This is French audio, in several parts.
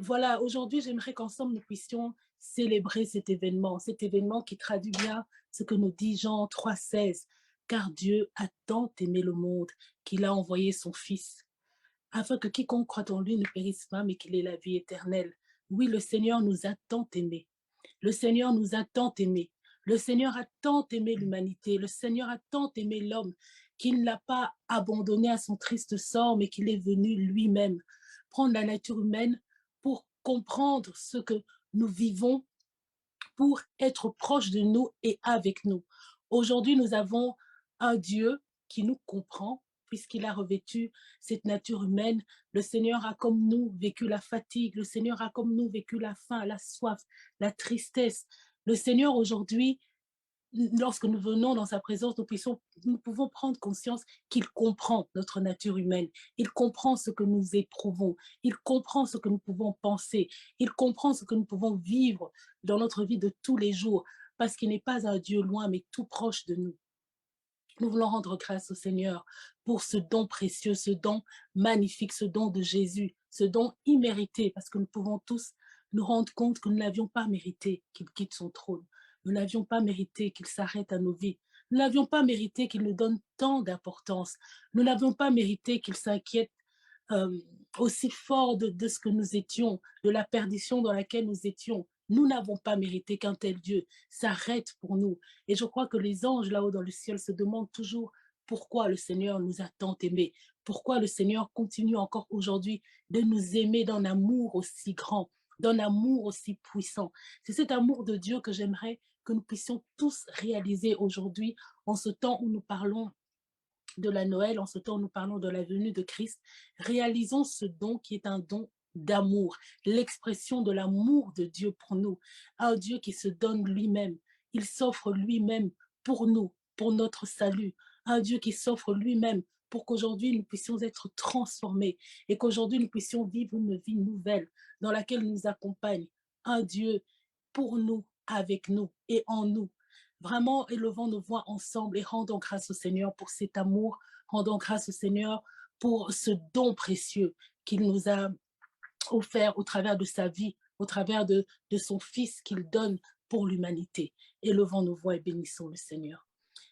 voilà, aujourd'hui, j'aimerais qu'ensemble nous puissions célébrer cet événement qui traduit bien ce que nous dit Jean 3,16. Car Dieu a tant aimé le monde qu'il a envoyé son Fils, afin que quiconque croit en lui ne périsse pas, mais qu'il ait la vie éternelle. Oui, le Seigneur nous a tant aimés. Le Seigneur nous a tant aimés. Le Seigneur a tant aimé l'humanité. Le Seigneur a tant aimé l'homme qu'il ne l'a pas abandonné à son triste sort, mais qu'il est venu lui-même prendre la nature humaine pour comprendre ce que nous vivons, pour être proche de nous et avec nous. Aujourd'hui, nous avons un Dieu qui nous comprend, puisqu'il a revêtu cette nature humaine. Le Seigneur a comme nous vécu la fatigue, le Seigneur a comme nous vécu la faim, la soif, la tristesse. Le Seigneur aujourd'hui, lorsque nous venons dans sa présence, nous pouvons prendre conscience qu'il comprend notre nature humaine. Il comprend ce que nous éprouvons. Il comprend ce que nous pouvons penser. Il comprend ce que nous pouvons vivre dans notre vie de tous les jours, parce qu'il n'est pas un Dieu loin, mais tout proche de nous. Nous voulons rendre grâce au Seigneur pour ce don précieux, ce don magnifique, ce don de Jésus, ce don immérité, parce que nous pouvons tous nous rendre compte que nous n'avions pas mérité qu'il quitte son trône. Nous n'avions pas mérité qu'il s'arrête à nos vies. Nous n'avions pas mérité qu'il nous donne tant d'importance. Nous n'avions pas mérité qu'il s'inquiète aussi fort de ce que nous étions, de la perdition dans laquelle nous étions. Nous n'avons pas mérité qu'un tel Dieu s'arrête pour nous. Et je crois que les anges là-haut dans le ciel se demandent toujours pourquoi le Seigneur nous a tant aimés, pourquoi le Seigneur continue encore aujourd'hui de nous aimer d'un amour aussi grand, d'un amour aussi puissant. C'est cet amour de Dieu que j'aimerais que nous puissions tous réaliser aujourd'hui en ce temps où nous parlons de la Noël, en ce temps où nous parlons de la venue de Christ. Réalisons ce don qui est un don d'amour, l'expression de l'amour de Dieu pour nous, un Dieu qui se donne lui-même, il s'offre lui-même pour nous, pour notre salut, un Dieu qui s'offre lui-même pour qu'aujourd'hui nous puissions être transformés et qu'aujourd'hui nous puissions vivre une vie nouvelle dans laquelle il nous accompagne, un Dieu pour nous, avec nous et en nous. Vraiment, élevons nos voix ensemble et rendons grâce au Seigneur pour cet amour, rendons grâce au Seigneur pour ce don précieux qu'il nous a offert au travers de sa vie, au travers de son Fils qu'il donne pour l'humanité. Élevons nos voix et bénissons le Seigneur.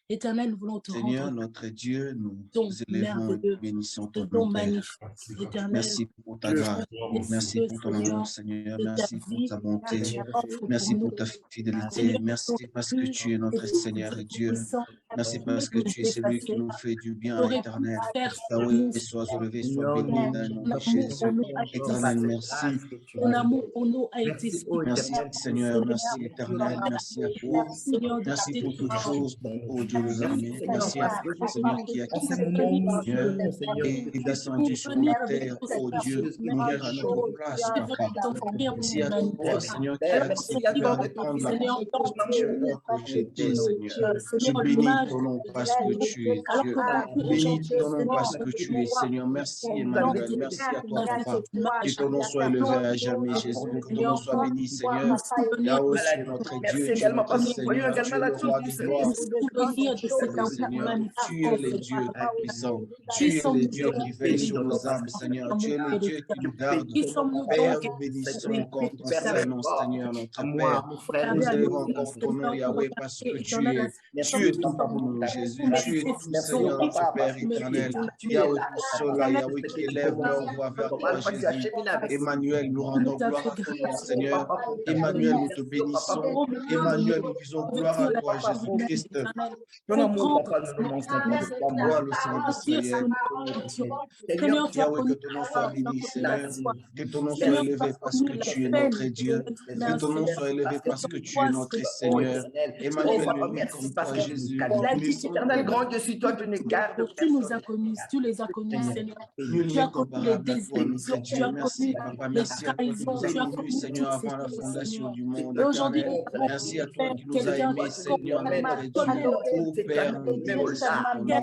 Éternel, nous voulons te Seigneur, rendre notre Dieu, nous don élevons et merveilleux, bénissons ce ton don nom, Père. magnifique, éternel. Merci pour ta grâce, merci pour ton amour, Seigneur, de ta merci pour vie ta que bonté, tu offres pour merci nous. pour ta fidélité, Seigneur, merci parce que tu es notre Seigneur et Dieu, puissant, merci tu parce que nous tu es celui qui effacer. nous fait du bien Tu aurais pu éternel. faire sur Yahweh, nous, sois élevé, sois Seigneur, béni nous dans le nom ton de amour Jésus. pour nous a été Éternel, si merci. ton amour pour nous a été merci, si oh Merci éternel, Seigneur, merci Éternel, merci à toi. Seigneur, de Merci pour toutes délivrance. choses, ô Dieu des merci armées. Seigneur, Merci à parce toi, que Seigneur, qui a en ces quitté moments où nous Seigneur jeûnons, Seigneur, et Tu es descendu pour sur venir la avec terre, ton ô sacrifice Dieu, mourir à notre magnifique. place, Tu es venu Papa. t'offrir pour Merci à toi, l'humanité. Seigneur, qui Père, a merci à accepté toi de de ton prendre la Fils, de ton amour. poussière que j'étais, Seigneur. Je Seigneur, bénis l'image ton nom de parce que Dieu. tu es Alors Dieu. que nous, Bénis aujourd'hui, ton nom parce Seigneur, que nous tu es Seigneur. Merci Vous avez Emmanuel. décidé de Merci à toi, dans Papa. cette Que image. ton nom soit élevé à jamais, Nous, Jésus. Que ton nom Seigneur, soit béni, nous Seigneur. souvenir Yahweh, de tu es maladie. notre Merci Dieu, tu es également notre parce que nous voyons Seigneur, tu également es la le roi du gloire. transmission. souvenir de cet Oui, amour Seigneur, magnifique tu es le que Dieu puissant. qui Tu es le sommes-nous Dieu donc qui veille Bénis sur ton nom, nos âmes, Seigneur. Seigneur. Tu amour es le Dieu qui célestial? nous Bénis garde. Qui ton nom, sommes-nous papa. Père, donc nous bénissons Seigneur, encore que ton tu Père, savais merci Saint-Nom, fort Seigneur, notre à Père. moi, mon frère, Nous à nos élevons mon vies, encore ton nom, Seigneur, pour Yahweh, parce regarder que éternel à merci tu de es ton tout pour amour, nous, ta Jésus. nous grâce. Tu es tout, Merci, manifestions Seigneur, oh notre papa, Père parce que éternel. tu es Yahweh, là, tous papa. ceux-là, éternel, Yahweh, C'est qui que tu élèvent leur commences voix vers comment toi, après tu Jésus. achemines avec nous. Emmanuel, nous nous rendons a gloire fait à ton nom, grâce, Merci, oh Seigneur. papa, pour ta Emmanuel, bonté. nous te Merci, oh papa, bénissons. pour au ton milieu de amour. Emmanuel, nous, nous disons gloire revêtir à la toi, Oh, papa, humaine, pour Jésus-Christ. éternel, ton amour, comprendre, papa, nous ne Seigneur, manquons pas éternel, de ton Toi, amour. le Saint dire ce que d'Israël. nous étions. Seigneur, Seigneur, tu as Yahweh, que connu ton nom soit la faim, tu as béni, connu la Seigneur. soif. Que ton nom soit Seigneur, tu as élevé parce connu que la tu es notre peine de Dieu. Que ton nom l'insouciance. soit élevé parce que parce C'est que en tu es toi, notre Seigneur, oh Seigneur. éternel, tu es oh Emmanuel, papa, nul merci comme parce toi, que tu nous Jésus. qualifies. la Nul comme Éternel, difficulté toi. grand Dieu, si toi tu ne gardes tu nous personne. as connus, tu les as connus, Seigneur, Seigneur. Nul Tu bénis, n'est as connu les comparable à toi, désillusions, notre tu Dieu. as Merci, connu Papa. les Merci à toi qui trahisons, nous as tu as connus, connu Seigneur, toutes ces avant la choses, fondation Seigneur. du monde Et aujourd'hui, éternel. nous oh, avons Merci à toi Père, qui nous as quelqu'un aimés, tu nous comme Seigneur, emmènes notre toi, Dieu. toujours notre Oh Père, nous bénissons ton nom.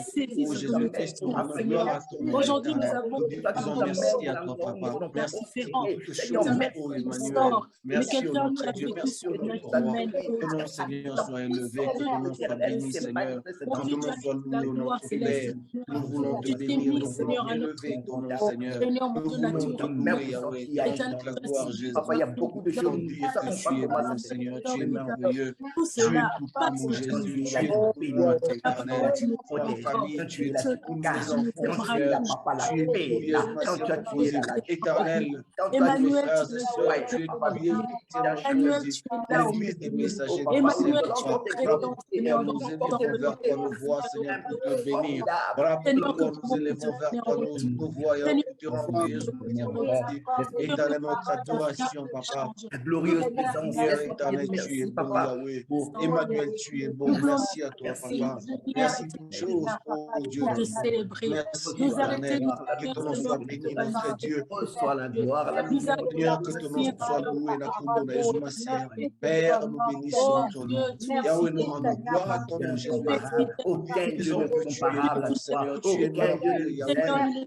Oh Jésus-Christ, nous rendons gloire à ton nom. Aujourd'hui, nous avons Nous disons merci à toi, Papa. Merci pour toutes choses. Oh Emmanuel, merci au notre Dieu. Merci au notre roi. Que ton nom, Seigneur, soit élevé. Que ton nom soit béni, Seigneur. Que ton nom soit loué, notre Père. Nous voulons te bénir. Nous voulons élever ton nom, Seigneur. Nous voulons te louer, Yahweh. Toute la gloire, Jésus. Papa, il y a beaucoup de choses. Dire que tu es bon, Seigneur. Tu es merveilleux. Tu es tout pour nous, Jésus. Tu es tout pour nous, éternel. Pour nos familles, tu es tout pour nos enfants, Seigneur. Tu es tout, éternel. Emmanuel, Tu es l'église des messagers. Emmanuel, tu es nous élevons vers toi nos voix, Seigneur, pour te bénir. Voilà pourquoi nous élevons vers toi nos voix et pour te rendre éternel, notre adoration, Papa. Glorieuse présence, éternel, tu es bon, Yahweh. Emmanuel, tu es bon. Merci à toi, Papa. Merci pour toutes choses, oh Dieu. de célébrer. Merci, Nous éternel. arrêtons Que ton nom soit béni, notre Dieu. soit la gloire, la Nous Seigneur, que ton nom soit loué, la couronne de Jésus, Père, nous bénissons ton nom. Yahweh, nous rendons gloire à ton nom, Jésus. aucun Dieu ne est comparable à toi. Seigneur, tu es merveilleux, Yahweh.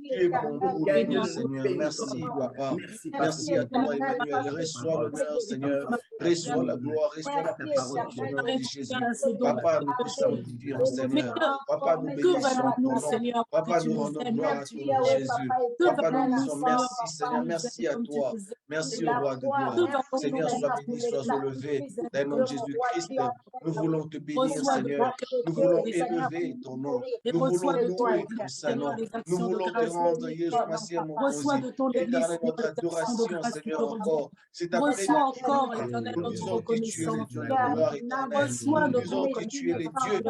Tu es bon pour nous, Seigneur. Merci, Papa. Merci à toi, Emmanuel. Reçois l'honneur, Seigneur. Reçois la gloire, reçois la puissance au nom de Jésus. Papa, nous te sanctifions, Seigneur. Papa, nous bénissons ton nom. Papa, nous rendons gloire à ton nom, Jésus. Papa, nous disons merci, Seigneur. Merci à toi. Merci au roi de gloire. Seigneur, sois béni, sois élevé. Dans le nom de Jésus-Christ, nous voulons te bénir, Seigneur. Nous voulons élever ton nom. Nous voulons louer ton Saint-Nom. Nous voulons te rendre, Jésus, merci à mon éternel, notre adoration, Seigneur, encore. C'est après encore, éternel, nous notre disons que tu es le Dieu de la reconnaissance. gloire éternelle. Nous disons que tu es le Dieu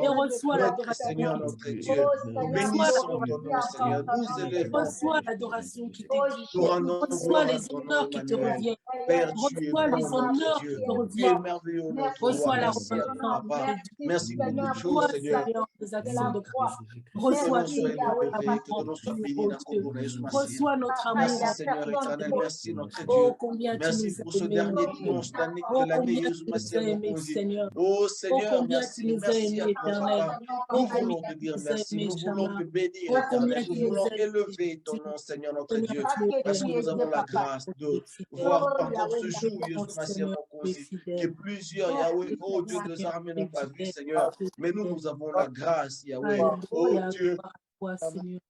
Et reçois notre l'adoration. Seigneur, notre Dieu. Nous bénissons ton nom, Seigneur. Nous élevons. Reçois l'adoration qui t'est due. Nous rendons Reçois gloire à les ton nom, honneurs qui te Emmanuel. reviennent. Père, tu es Reçois bon, les notre honneurs Dieu. qui te Tu es reviennent. merveilleux, notre Reçois roi. la Merci à toi, reconnaissance. Papa. Merci pour toutes choses, Reçois, Seigneur. Seigneur, des actions de grâce. Que ton Reçois nom soit élevé, que ton nom soit béni, la couronne de Jésus. Reçois notre amour. Merci, Seigneur éternel. Merci, notre Dieu. Oh, combien tu Merci nous pour as ce aimés. dernier dimanche d'année Oh, de l'année, combien Jésus, tu merci nous à as mon aimés, conduit. Seigneur. Oh Oh, Seigneur, combien merci, tu nous as merci aimés, à toi, éternel. Papa. Oh, Nous combien voulons te tu dire nous as merci, aimés, nous voulons Shama. te bénir, Oh, combien éternel, tu nous nous voulons as aimés. élever ton nom, Seigneur, notre Seigneur, Dieu, tu es parce que bon. nous avons la grâce de voir encore ce jour, Jésus, Oh, merci à Seigneur, mon tu es conduit, fidèle. que plusieurs, Yahweh, oh Dieu, des armées n'ont pas vu, Seigneur, mais nous avons la grâce, Yahweh, oh Alléluia, Dieu, gloire à toi, Seigneur.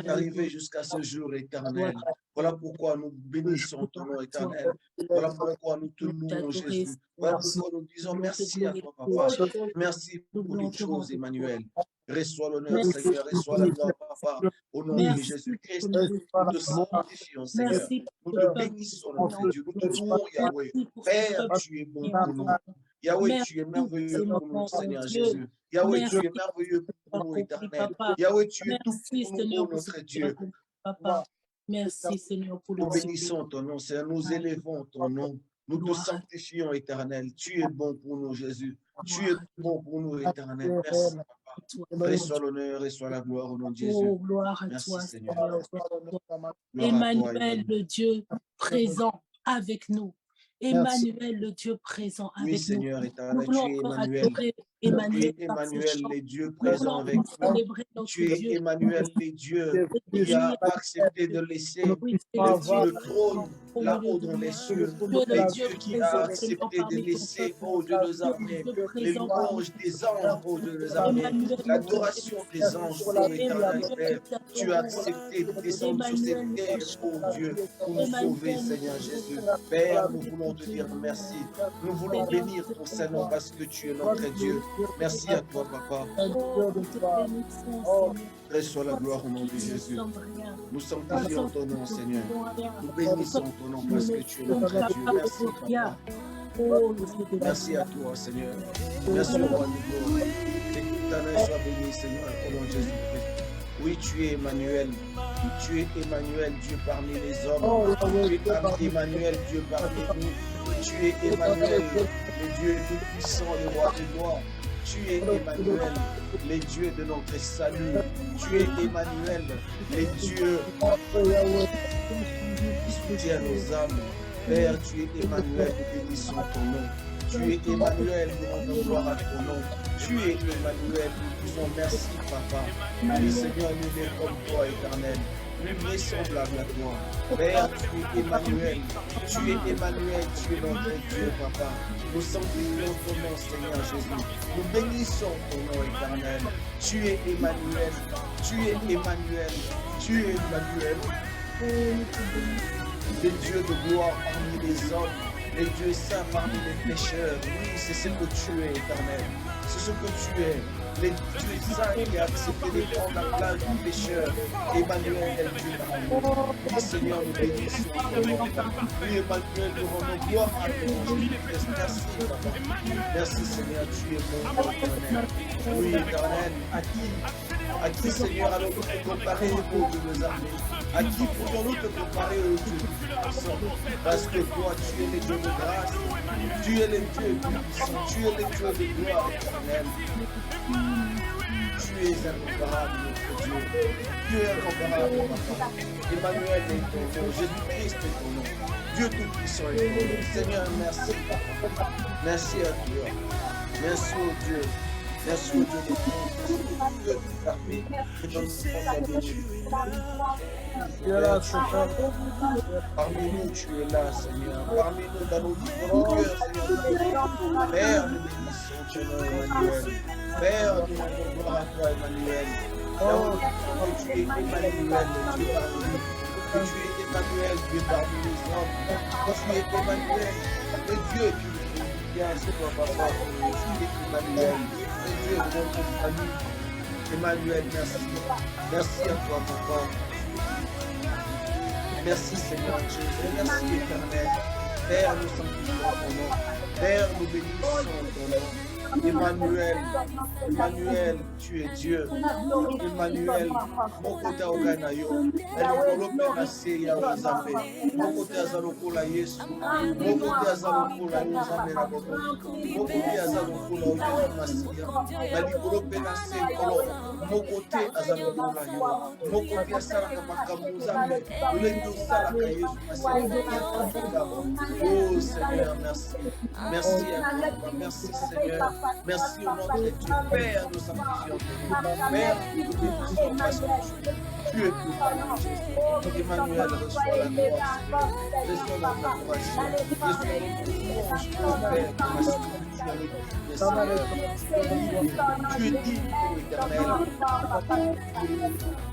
d'arriver jusqu'à ce jour éternel. Voilà pourquoi nous bénissons ton nom éternel. Voilà pourquoi nous te louons, Jésus. Voilà pourquoi nous disons merci à toi, Papa. Merci pour toutes choses, Emmanuel. Reçois l'honneur, Seigneur. Reçois la gloire, Papa. Au nom de Jésus-Christ, nous te sanctifions, Seigneur. Nous te bénissons, notre Dieu. Nous te louons, Yahweh. Père, tu es bon pour nous. Yahweh, tu es merveilleux pour nous, Seigneur Jésus. Yahweh, tu es merveilleux pour nous, éternel. Yahweh, tu es tout pour nous, notre Dieu. Papa. Merci, Seigneur, pour le Nous bénissons ton nom, Seigneur. Nous élevons ton nom. Nous te sanctifions, éternel. Tu es bon pour nous, Jésus. Tu es bon pour nous, éternel. Merci, Papa. Reçois l'honneur, reçois la gloire au nom de Jésus. Oh, gloire à Merci, toi, Seigneur. Seigneur. Emmanuel, le Dieu présent avec nous. Emmanuel, le Dieu présent avec Oui, nous. Seigneur éternel, Nous tu voulons es encore Emmanuel. adorer Tu Emmanuel es par ce Emmanuel, chant. les dieux Nous présents voulons avec nous. célébrer notre Tu es Dieu. Emmanuel, les dieux qui a accepté de laisser Oui, c'est le Dieu le trône là-haut dans les cieux. Les dieux qui a accepté de laisser, oh Dieu des armées, les louanges des anges, oh Dieu des armées, l'adoration des anges, oh éternel Père. Tu as accepté de descendre sur cette terre, oh Dieu, pour nous sauver, Seigneur Jésus. Père, nous voulons te dire merci. Nous voulons bénir ton Saint-Nom parce que tu es notre Dieu. Merci à toi, Papa. Reçois la gloire au nom de Jésus. Nous sanctifions ton nom, Seigneur. Nous bénissons ton nom parce que tu es notre Dieu. Merci, Papa. Merci à toi, Seigneur. Merci au roi de gloire. Éternel soit béni, Seigneur, au nom de Jésus-Christ. Oui, tu es Emmanuel. Tu es Emmanuel, Dieu parmi les hommes. Tu es Emmanuel, Dieu parmi nous. Tu es Emmanuel, le Dieu tout-puissant, le roi de gloire. Tu es Emmanuel, les dieux de notre salut. Tu es Emmanuel, les dieux qui soutiennent nos âmes. Père, tu es Emmanuel, nous bénissons ton nom. Tu es Emmanuel, nous rendons gloire à ton nom. Tu es Emmanuel, nous disons merci, Papa. Oui, Seigneur, nous sommes comme toi, éternel. Nul n'est semblable à toi. Père, tu es Emmanuel. Tu es Emmanuel, tu es notre Dieu, Papa. Nous sanctifions ton nom, Seigneur Jésus. Nous bénissons ton nom éternel. Tu es Emmanuel. Tu es Emmanuel. Tu es Emmanuel. Les dieux de gloire parmi les hommes. Les dieux saints parmi les pécheurs. Oui, c'est ce que tu es, éternel. C'est ce que tu es. Les dieux saints qui a accepté de prendre la place du pécheur. Emmanuel, Dieu d'amour. Oui, Seigneur, nous bénissons ton nom. Oui, Emmanuel, nous rendons gloire à ton nom. Merci, Papa. Merci, Seigneur, tu es bon, éternel. Oui, éternel, à qui, Seigneur, allons-nous te comparer au Dieu de nos armées? À qui pourrions-nous te comparer au Dieu puissant? Parce que toi, tu es le Dieu de grâce, tu es le Dieu puissant, tu es le Dieu de gloire éternelle. Tu es incomparable, notre Dieu. Tu es incomparable, Papa. Emmanuel est ton nom, Jésus-Christ est ton nom. Dieu Tout-Puissant est ton nom. Seigneur, merci, Papa. Merci à toi. Merci au Dieu. Merci au Dieu de tout. Dieu tout parfait. Et dans notre tu es là, Seigneur. Parmi nous, tu es là, Seigneur. Parmi nous, dans nos différents cœurs, Seigneur. Père, nous bénissons ton nom, Emmanuel. Père, nous rendons gloire à toi, Emmanuel. Oh, tu es Emmanuel, Dieu parmi nous. Tu es Emmanuel, Dieu parmi les hommes. Tu es Emmanuel, le Dieu qui nous vient sur toi, Papa. Tu es Emmanuel, le Dieu de notre famille. Emmanuel, merci. Merci à toi, Papa. Merci, Seigneur Jésus. Merci, éternel. Père, nous sanctifions ton nom. Père, nous bénissons ton nom. Emmanuel, Emmanuel, tu es Dieu. Emmanuel, mon côté Oganayo, Elikolo Penase Yawazambe, mon côté Azalokola Yesu, mon côté Azalokola Yozambe Rabobo, mon côté Azalokola Oyamasia, Elikolo Penase Kolo, mon côté Azalokola Yo, mon côté Asalaka Makamuzambe, Ulendo Salaka Yesu Masia. Oh Seigneur, merci. Merci à toi, merci Seigneur. Merci au nom de Dieu. Père, nous sanctifions ton nom. Père, nous bénissons parce que tu es plus fort. Emmanuel, reçois la gloire. Reçois notre adoration. Reçois notre louange. Oh Père, merci que tu es digne, ô éternel.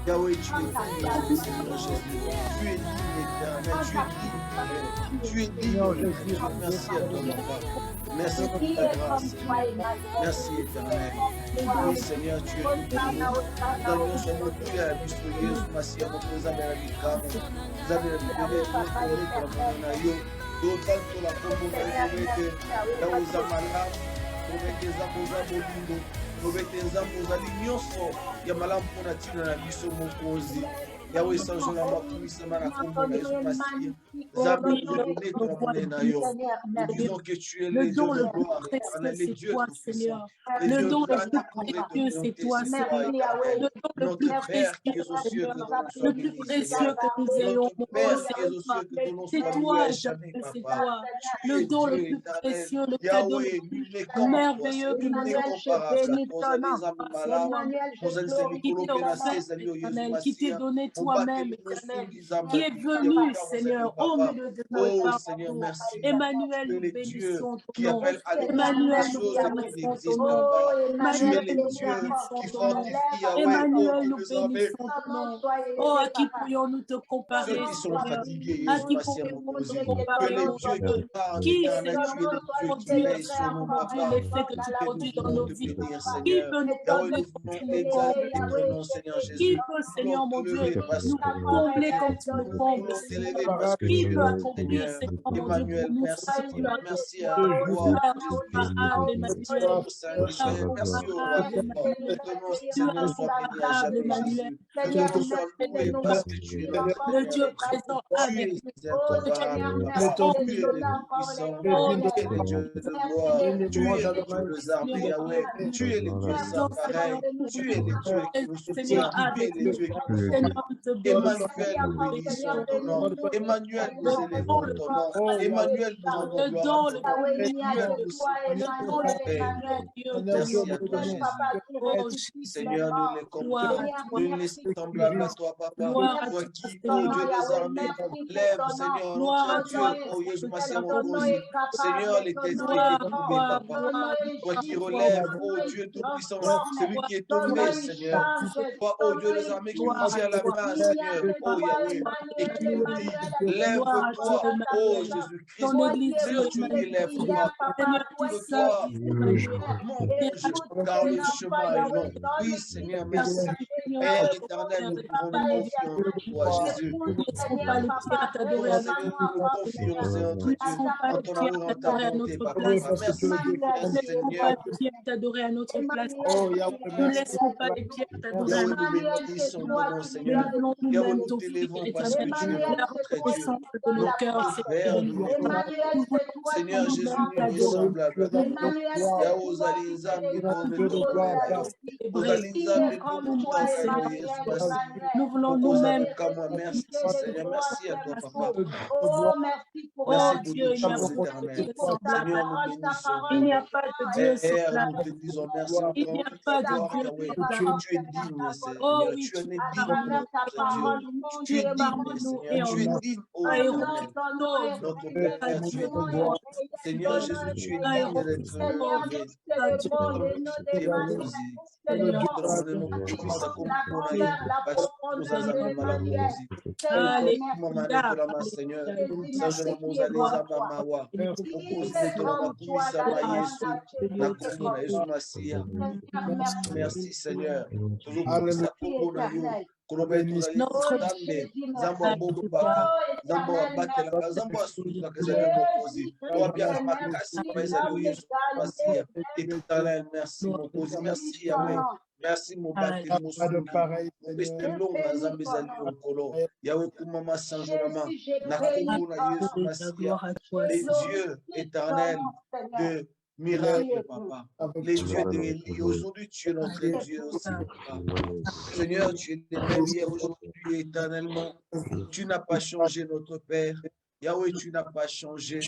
Yahweh, tu es digne, Seigneur Jésus. Tu es digne, éternel. Tu es digne, Jésus. Merci à toi, Papa. Merci pour ta grâce, Seigneur. Merci, éternel. Oui, Seigneur, tu es tout béni. Nous allons sur notre Dieu à l'histoire, merci à notre Isabelle Abikam. Isabelle Abikam, d'autant que la communauté dans Amalam, avec les amours Bolindo, avec les amours Alignoso, Yamalam Ponatina, la mission Mokosi. Yahweh sans jour la puissance la communauté Masia. Zabi donné ton Nayo. Nous disons que tu es le Dieu de gloire, le Dieu Seigneur. Le don le plus précieux, c'est toi, Seigneur. Le don le plus précieux, le plus précieux que nous ayons, c'est toi, c'est toi. Le don le plus précieux, le cadeau le plus merveilleux que nous ayons, qui t'est donné toi-même, qui est venu, Seigneur, au milieu de notre parcours. Emmanuel, nous bénissons ton nom. Emmanuel, nous bénissons ton nom. Emmanuel, nous bénissons ton nom. Emmanuel, nous bénissons ton nom. Oh, à qui pourrions-nous te comparer, Seigneur? À qui pourrions-nous te comparer, qui, Seigneur, peut produire l'effet que tu produis dans nos vies? Qui peut nous combler comme tu nous combles? Qui peut, Seigneur, mon Dieu, nous combler comme tu nous combles, Seigneur? Qui peut accomplir, Seigneur, mon Dieu, pour nous? Merci à toi. Le Dieu présent avec nous. Tu es le Dieu sans pareil. Tu es le Dieu qui nous soutient. Tu es le Dieu qui nous te Emmanuel, nous bénissons ton nom. Emmanuel, nous élevons ton nom. Emmanuel, nous rendons gloire à ton nom. Emmanuel, nous supplions ton Père. Merci à toi, Jésus. Seigneur, nous les comptons, nous les semblables à toi, Papa. Toi qui, ô Dieu des armées, lève, Seigneur, notre Dieu, ô Jésus, Seigneur, les esprits détournés, Papa. Toi qui relèves, ô Dieu tout-puissant, celui qui est tombé, Seigneur. Toi, ô Dieu des armées, qui nous tient la main, Seigneur, ô Yahweh, et qui nous dit, lève-toi, ô Jésus-Christ, tu élèves-toi, lève-toi, mange, car le chemin est long. Oui, Seigneur, merci. Père éternel, nous pouvons nous confier en toi, Jésus. Seigneur, nous nous confions, Seigneur, notre Dieu, en ton amour, en ta bonté, Papa. Merci, Seigneur. T'adorer à notre place. Ne laissons pas les pierres t'adorer à notre place. Nous bénissons ton nom, Seigneur. Nous Nous t'élevons parce que tu es notre Dieu. de nos cœurs, Seigneur Jésus, nous nous semblable. nous voulons nous-mêmes. Merci, Seigneur. Merci à toi, Papa. Oh, merci pour Dieu, Seigneur, nous il n'y a pas de Dieu semblable. Nous te disons merci. Il n'y a pas de Dieu. Tu es digne, Seigneur. Tu es digne, tu es digne, Seigneur. Tu es digne, notre Père, tu es digne. Seigneur Jésus, tu es digne d'être loué. Merci Seigneur. Merci mon baptême, mon les dieux éternels de miracle, Papa. Les dieux d'Élie, aujourd'hui tu es notre Dieu aussi, Papa. Seigneur, tu es le même hier, aujourd'hui éternellement. Tu n'as pas changé notre Père. Yahweh, tu n'as pas changé.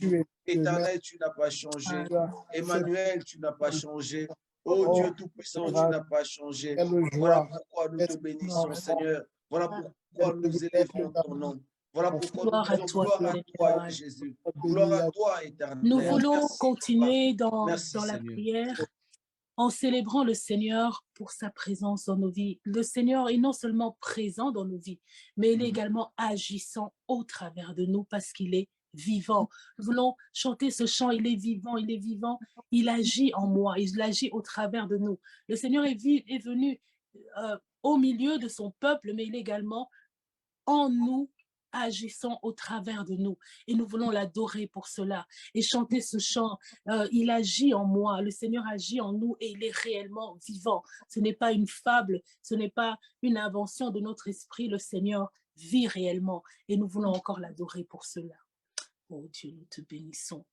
Éternel, tu n'as pas changé. Emmanuel, tu n'as pas changé. Oh Dieu Tout-Puissant, tu n'as pas changé. Voilà pourquoi nous te bénissons, Seigneur. Voilà pourquoi nous élevons ton nom. Voilà pourquoi nous disons gloire à toi, Jésus. Gloire à toi, éternel. Nous voulons continuer dans la prière en célébrant le Seigneur pour sa présence dans nos vies. Le Seigneur est non seulement présent dans nos vies, mais il est également agissant au travers de nous parce qu'il est vivant. Nous voulons chanter ce chant, il est vivant, il agit en moi, il agit au travers de nous. Le Seigneur est venu au milieu de son peuple, mais il est également en nous, agissant au travers de nous. Et nous voulons l'adorer pour cela et chanter ce chant. Il agit en moi, le Seigneur agit en nous et il est réellement vivant. Ce n'est pas une fable, ce n'est pas une invention de notre esprit. Le Seigneur vit réellement et nous voulons encore l'adorer pour cela. Oh Dieu, nous te bénissons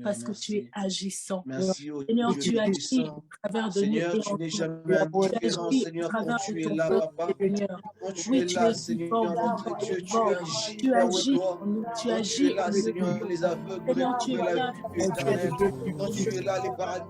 parce que tu es agissant. Merci, Seigneur, tu agis au travers de Seigneur, nous. tu n'es jamais indifférent, Seigneur, quand tu es là, Papa. Quand tu es là, Seigneur, notre Dieu, tu agis. Tu agis là, Seigneur, les aveugles, tu es là, éternel. Quand tu es là, les paradis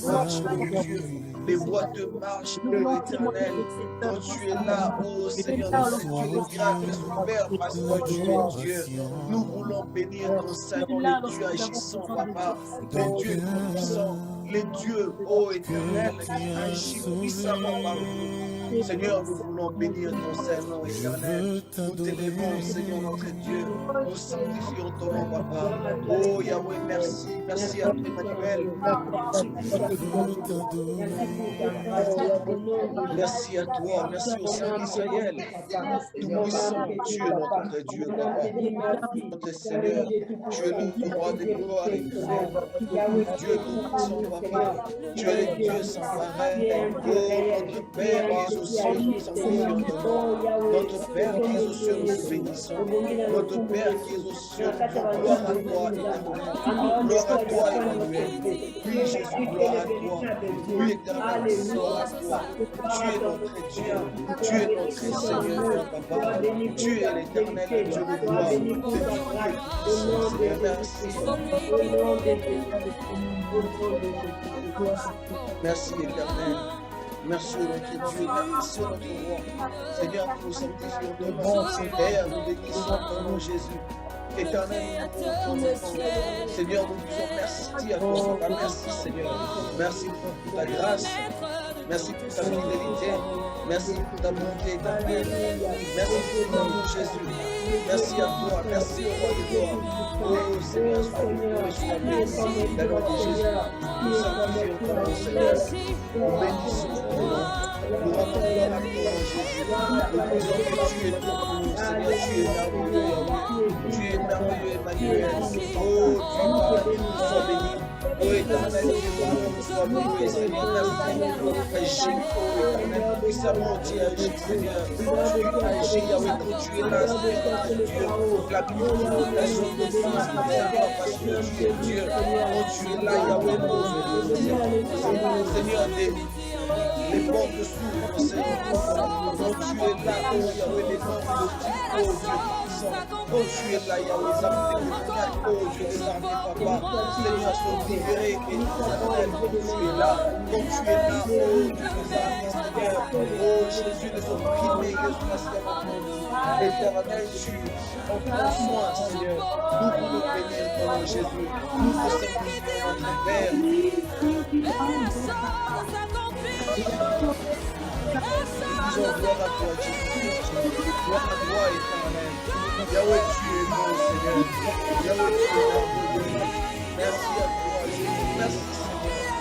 marchent, mon Dieu. Les voies te marchent, mon éternel. Quand tu es là, oh Seigneur, notre Dieu, le miracle s'opère parce que tu es Dieu. Nous voulons bénir ton Saint-Nom, les dieux agissants, Papa, les dieux puissants, les dieux, oh éternel, qui agissent puissamment par nous. Seigneur, nous voulons bénir ton Saint-Nom éternel. Nous t'élevons, Seigneur, notre Dieu. Nous sanctifions ton nom, Papa. Oh Yahweh, merci. Merci à Emmanuel. Merci à toi. Merci au Saint d'Israël. Tout-puissant, tu es notre Dieu, Papa. Notre Seigneur, tu es le roi des gloires et du Dieu tout-puissant, Seigneur. Tu es le Dieu sans pareil. Oh, notre Père qui es aux cieux, nous sanctifions ton nom. Notre Père qui est aux cieux, nous te bénissons. Notre Père qui est aux cieux, gloire à toi, éternel. Gloire à toi, Emmanuel. Oui, Jésus, gloire à toi. Oui, éternel, gloire à toi. Tu es notre Dieu. Tu es notre Seigneur, Papa. Tu es l'éternel Dieu de gloire. Seigneur, merci. Merci, éternel. Merci, notre Dieu. Merci, notre roi. Seigneur, nous sanctifions ton nom. Père, nous bénissons ton nom, Jésus. Éternel, Seigneur, nous disons merci à toi. Merci, Seigneur. Merci pour ta grâce. Merci pour ta fidélité. Merci pour ta bonté éternelle. Merci pour ton nom, Jésus. Merci à toi. Merci au roi de gloire. Oh, Seigneur, sois béni, sois béni. Dans le nom de Jésus, nous sanctifions ton nom, Seigneur. Nous bénissons ton nom. Nous rendons gloire à toi, Jésus. Nous disons que tu es tout pour nous, Seigneur. Tu es merveilleux. Tu es merveilleux, Emmanuel. Oh, Dieu, sois béni. Oh, éternel, Dieu, sois béni, Seigneur. Merci. Agis, oh, éternel, puissamment, tu agis, Seigneur. Tu agis, Yahweh, quand tu es là, Seigneur, Dieu. La purification de Dieu, parce que tu es Dieu. Quand tu es là, Yahweh, Seigneur, les portes s'ouvrent, Seigneur. Quand tu es là, oh Yahweh, les portes s'ouvrent, oh Dieu puissant. Quand tu es là, Yahweh, ça me fait oh Dieu des armées, Papa. Seigneur, sont libérés et éternel, quand tu es là. Quand tu es là, oh Dieu des armées, Seigneur. Oh Jésus, les opprimés, les éternel, tu prends soin, Seigneur. Nous voulons bénir ton nom, Jésus. Nous te sanctifions, notre Père. Disons gloire à toi, Jésus. Gloire à toi, éternel. Yahweh, tu es bon, Seigneur. Yahweh, tu es merveilleux. Merci à toi, Jésus. Merci, Seigneur.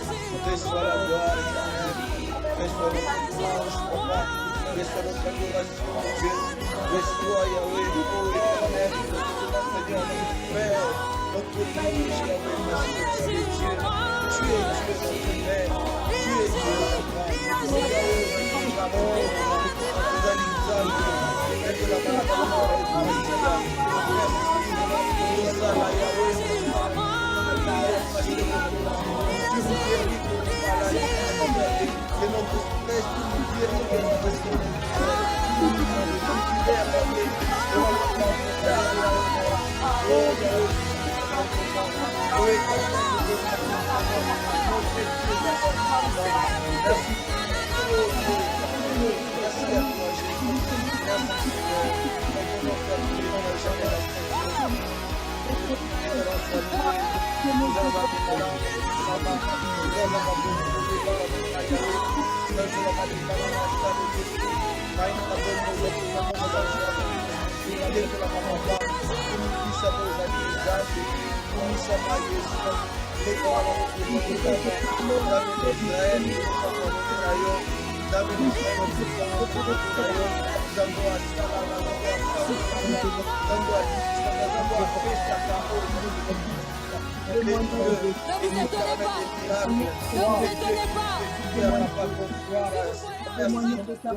Reçois la gloire, éternel. Reçois notre louange, Papa. Reçois notre adoration, Dieu. Reçois, Yahweh, oh éternel. Seigneur, notre Père, notre Dieu, Yahweh, merci que tu es Dieu. Tu es Dieu, notre Père. Tu es Dieu, Papa.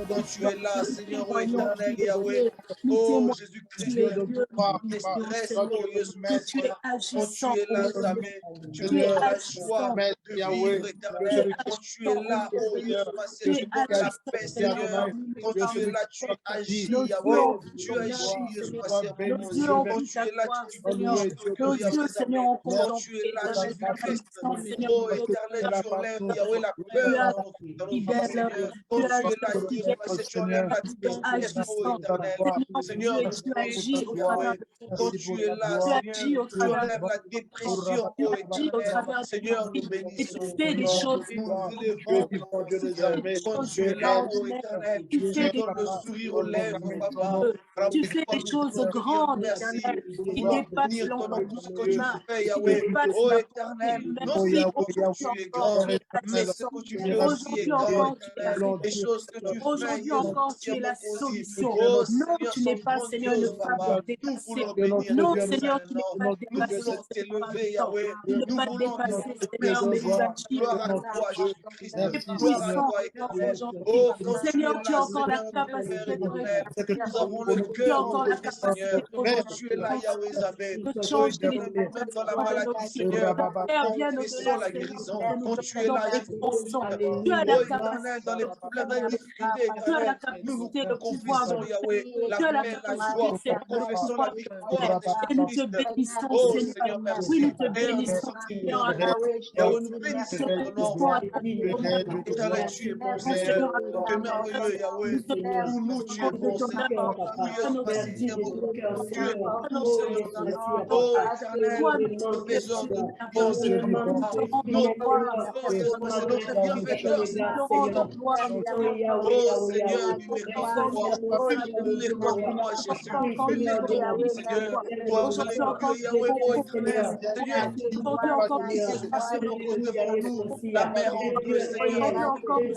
Quand tu es là, Seigneur, oh éternel, Yahweh, oh Jésus-Christ, glorieusement, quand tu es là, Samé, tu es la joie de vivre, éternel, quand tu es là, oh Jésus, la paix, Seigneur, quand tu es là, tu agis, Yahweh, tu agis, Jésus, quand tu es là, tu Seigneur, quand tu es là, Jésus-Christ, oh éternel, tu enlèves, Yahweh, la peur dans notre Seigneur, quand tu es là, tu enlèves la tristesse, oh éternel, Seigneur, tu agis au travers de quand tu es là, Seigneur, tu enlèves la dépression, oh éternel, Seigneur, nous bénissons, nous élevons, quand tu es là, oh éternel, tu donnes le sourire aux lèvres, Papa, tu fais des choses grandes, éternel, qui dépassent l'entendement que tu fais, Yahweh, oh éternel, non seulement tu es grand, mais ce que tu fais aussi est grand, et choses que tu fais. Aujourd'hui encore, tu es la solution. Oh, Non, Seigneur, tu n'es sont pas, Seigneur, une grandioses, femme papa. Nous dépassée. voulons bénir Non, ton nom Seigneur, tu n'es maintenant. pas Nous dépassé. voulons t'élever, Yahweh. Tu n'es Nous pas voulons te dépassé, dire Seigneur, mais merci. tu agis. Gloire à toi, Jésus-Christ. Tu es Gloire à puissant toi, encore éternel. aujourd'hui. Oh, quand tu es Seigneur, tu as là, encore la Seigneur, notre Père capacité de éternel, ressusciter. nous avons le Tu as cœur encore la enlevé, Seigneur. capacité Quand tu es là, de Yahweh Zabé, de oh changer les éternel, même dans la situations de nos maladie, vies. Seigneur, Père, bien confessons au-delà, la Seigneur, guérison. de Quand nos tu es là, expansions. Jésus, Tu as oh la éternel, dans les capacité, problèmes, dans les difficultés, tu as la éternel, nous capacité, le pouvoir confessons, de Yahweh, la tu as la paix, la capacité, joie. Seigneur, Nous de confessons pouvoir la victoire de et nous te Jésus-Christ. bénissons, Oh Seigneur. Seigneur, Oui, nous merci. te Père, nous bénissons, sommes Seigneur. Yahweh, nous Nous bénissons te ton nom. bénissons à ta Éternel, tu es bon, Seigneur, Seigneur. Tu es merveilleux, Yahweh. nous te Pour nous, tu es bénissons de bon, ton Seigneur. amour. Nous, Jésus, Merci, Messie, tu es bon. Tu es bon, nos Seigneur Dieu. Oh, éternel, toi, notre trésor de bien, Dieu, Seigneur, papa. nous te Notre rendons trésor, Jésus, c'est notre bienfaiteur, nous te Seigneur. rendons gloire, nous te rendons Oh, Seigneur, nul n'est comme encore toi. Nul n'est comme toi, Jésus. encore Nul nous n'est comme toi, Seigneur. Toi, aujourd'hui encore alléluia, Yahweh, oh, éternel. Seigneur, aujourd'hui encore qui se passait mon cause devant nous, la mer en bleu, Seigneur. aujourd'hui encore nous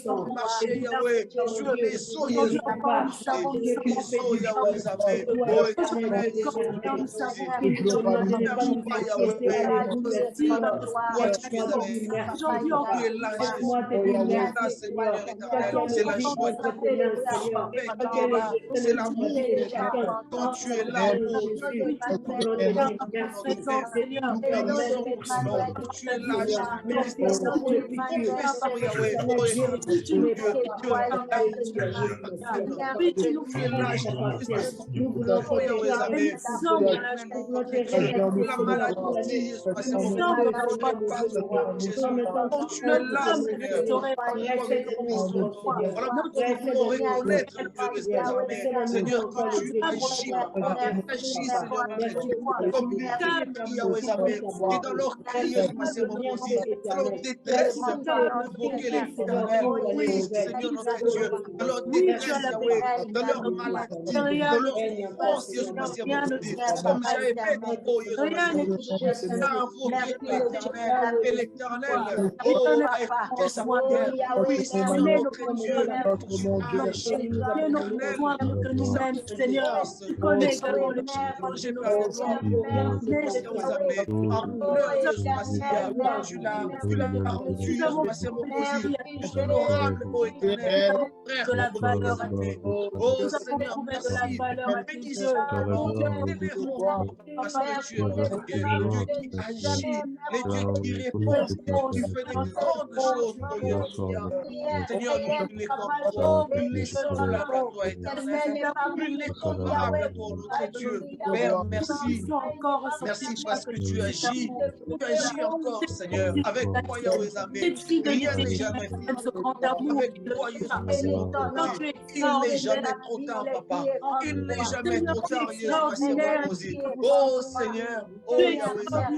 Pour marcher, Yahweh, sur les eaux, aujourd'hui Jésus. encore nous savons nous sommes Les eaux, Yahweh, Zabé. Oh, aujourd'hui éternel, les encore eaux Seigneur, nous savons de que Nous ne perds pas, Yahweh. Nous merci savons parce que toi, tu es avec nous. aujourd'hui Tu es encore là, Jésus. Tu es là, Seigneur éternel. C'est la joie de Dieu. C'est la paix qui est là. C'est l'amour qui est là. Quand tu es là, oh Dieu, nous bénissons notre présent, Père. Seigneur. Nous bénissons ton nom. Quand tu es là, Jésus-Christ, nous confessons, Yahweh. Oh, éternel, Tu nous Dieu, tu es là. oui, tu nous Tu es là, Jésus-Christ. nous Oh, Yahweh, Zabé. sommes dans la Éternel, notre Dieu. La maladie, Jésus, nous sommes dans la joie de pas de Jésus. Quand tu es là, sommes Seigneur, restaurés par voilà pourquoi nous bénissons ton nom. Voilà pourquoi nous voulons reconnaître, Dieu des armées, Seigneur, que tu agis, papa. Agis, Seigneur, notre Dieu, comme une fille, Yahweh Zabé, qui dans leur crise, c'est reposé, dans leur détresse, invoquer l'Éternel. Oui, Seigneur, notre Dieu, dans leur détresse, Yahweh, dans leur maladie, dans leur souffrance, Jésus, c'est reposé. Comme j'avais fait, oh, Jésus, a invoqué l'Éternel, et l'Éternel, oh, a écouté sa prière. Oui, Seigneur, notre Dieu, tu agis, l'Éternel, que nous-mêmes, Seigneur. Tu connais également le j'ai pas fait en pleurs, tu l'as rendu, c'est honorable, oh éternel, de la valeur à tes oh nous avons Seigneur, trouvé de la merci, valeur à tes bénissons yeux. ton nom, élevons, parce que tu es le Dieu qui agit, le Dieu qui répond, tu fais des grandes choses, Seigneur, nous les comprends, nous les semblables à toi, éternel, nous les comparables à toi, notre Dieu. Père, merci. Merci parce que tu agis encore, Seigneur, avec toi, Yahweh Zabé. Rien n'est jamais fini. Avec toi, Yahweh, il n'est jamais trop tard, papa. Il n'est jamais trop tard, Yahweh. Oh Seigneur, oh Yahweh Zabé.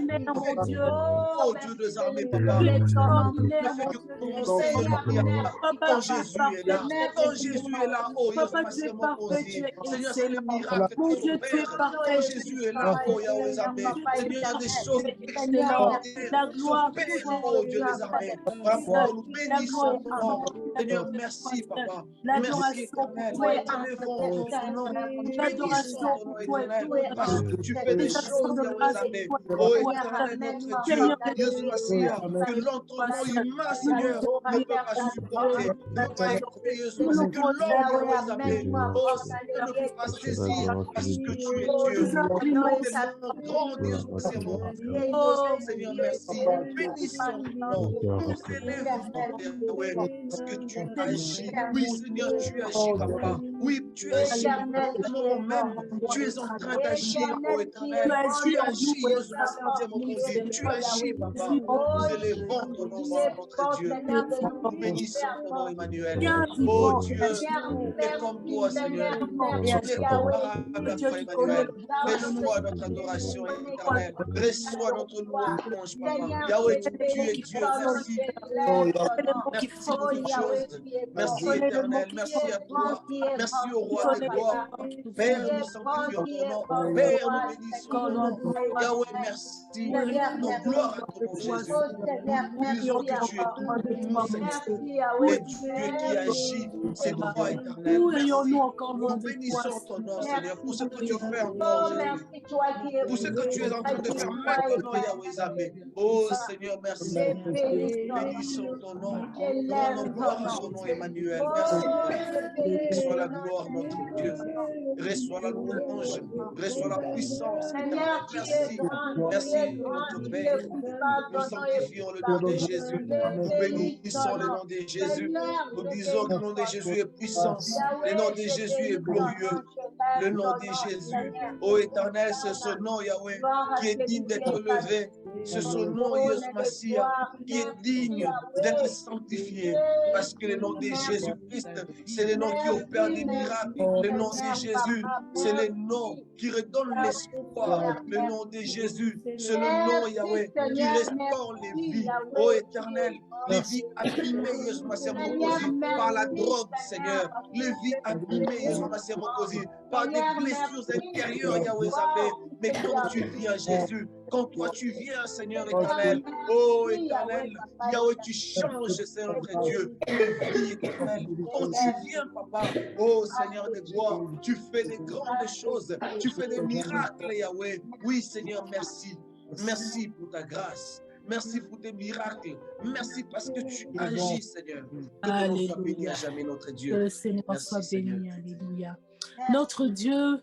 Oh Dieu des armées, papa. Ne fais que commencer quand Jésus est là. Quand Jésus est là, oh Yahweh, Seigneur, c'est le miracle que tu opères. Quand Jésus est là, oh Yahweh Zabé. Seigneur, il y a des choses extraordinaires. La gloire, oh Dieu des armées. Voilà, nous bénissons ton nom. Seigneur, merci, papa. Merci, éternel. Élevons ton nom. Bénissons ton nom, éternel. Parce que tu fais des choses, Yahweh Zabé. Oh éternel, notre Dieu, Jésus Massia, que l'entendement humain, Seigneur, ne peut pas supporter, ne peut pas écouter, Jésus Massia, que l'homme, Yahweh Zabé, oh Seigneur, ne peut pas saisir, parce que tu es Dieu. Tellement grand, Jésus Massia, mon Dieu. Oh Seigneur, merci. Bénissons ton nom. Nous élèvons, Yahweh, parce que tu agis. Oui, Seigneur, tu agis, papa. Oui, tu agis au moment même. Tu es en train d'agir, oh éternel. Tu agis, Jésus Massia, mon Dieu. Tu agis, papa. Nous élevons ton nom, notre Dieu. Nous bénissons ton nom, Emmanuel. Oh Dieu, tu es comme toi, Seigneur. Tu es comparable à toi, Emmanuel. Reçois notre adoration, éternelle. Reçois notre louange, papa. Yahweh, tu es Dieu. Merci. Merci pour toutes choses. Merci, éternel. Merci à toi. Merci au roi des gloires. Père, nous sanctifions ton nom. Père, nous bénissons ton nom. Yahweh, merci. Nous gloire à ton nom, Jésus. Nous disons que tu es tout pour nous, Seigneur. et Dieu qui agit ses droits éternels. Nous bénissons ton nom, Seigneur, pour ce que tu fais encore, Jésus. Pour ce que tu es en train de faire maintenant, Yahweh Zambé. Oh Seigneur, merci. Bénissons ton nom. Nous rendons gloire à son nom, Emmanuel. Merci. Reçois la gloire, notre Dieu. Reçois la louange. Reçois la puissance. Merci. Merci, notre Père. Nous sanctifions le nom de Jésus. Nous bénissons le nom de Jésus. Nous disons que le nom de Jésus est puissant. Le nom de Jésus est glorieux. Le nom de Jésus. Ô Éternel, c'est ce nom, Yahweh, qui est digne d'être levé. C'est ce nom, Yahweh Massia, qui est digne d'être sanctifié. Parce que le nom de Jésus-Christ, c'est le nom qui opère des miracles. Le nom de Jésus, c'est le nom qui redonne l'espoir. Le nom de Jésus, c'est le nom, Yahweh, qui restaure les vies. Ô Éternel, les vies abîmées, Yahweh Massia, par la drogue, Seigneur. Les vies abîmées, Yahweh Massia, par des blessures intérieures, Yahweh Zambé. Mais quand tu viens, Jésus, quand toi tu viens, Seigneur éternel, oh éternel, Yahweh, tu changes, Seigneur notre Dieu, les vies éternelles. Quand tu viens, Papa, oh Seigneur de gloire, tu fais des grandes choses, tu fais des miracles, Yahweh. Oui, Seigneur, merci. Merci pour ta grâce. Merci pour tes miracles. Merci parce que tu agis, Seigneur. Que ton nom soit béni à jamais, notre Dieu. Que le Seigneur soit béni. Alléluia. Notre Dieu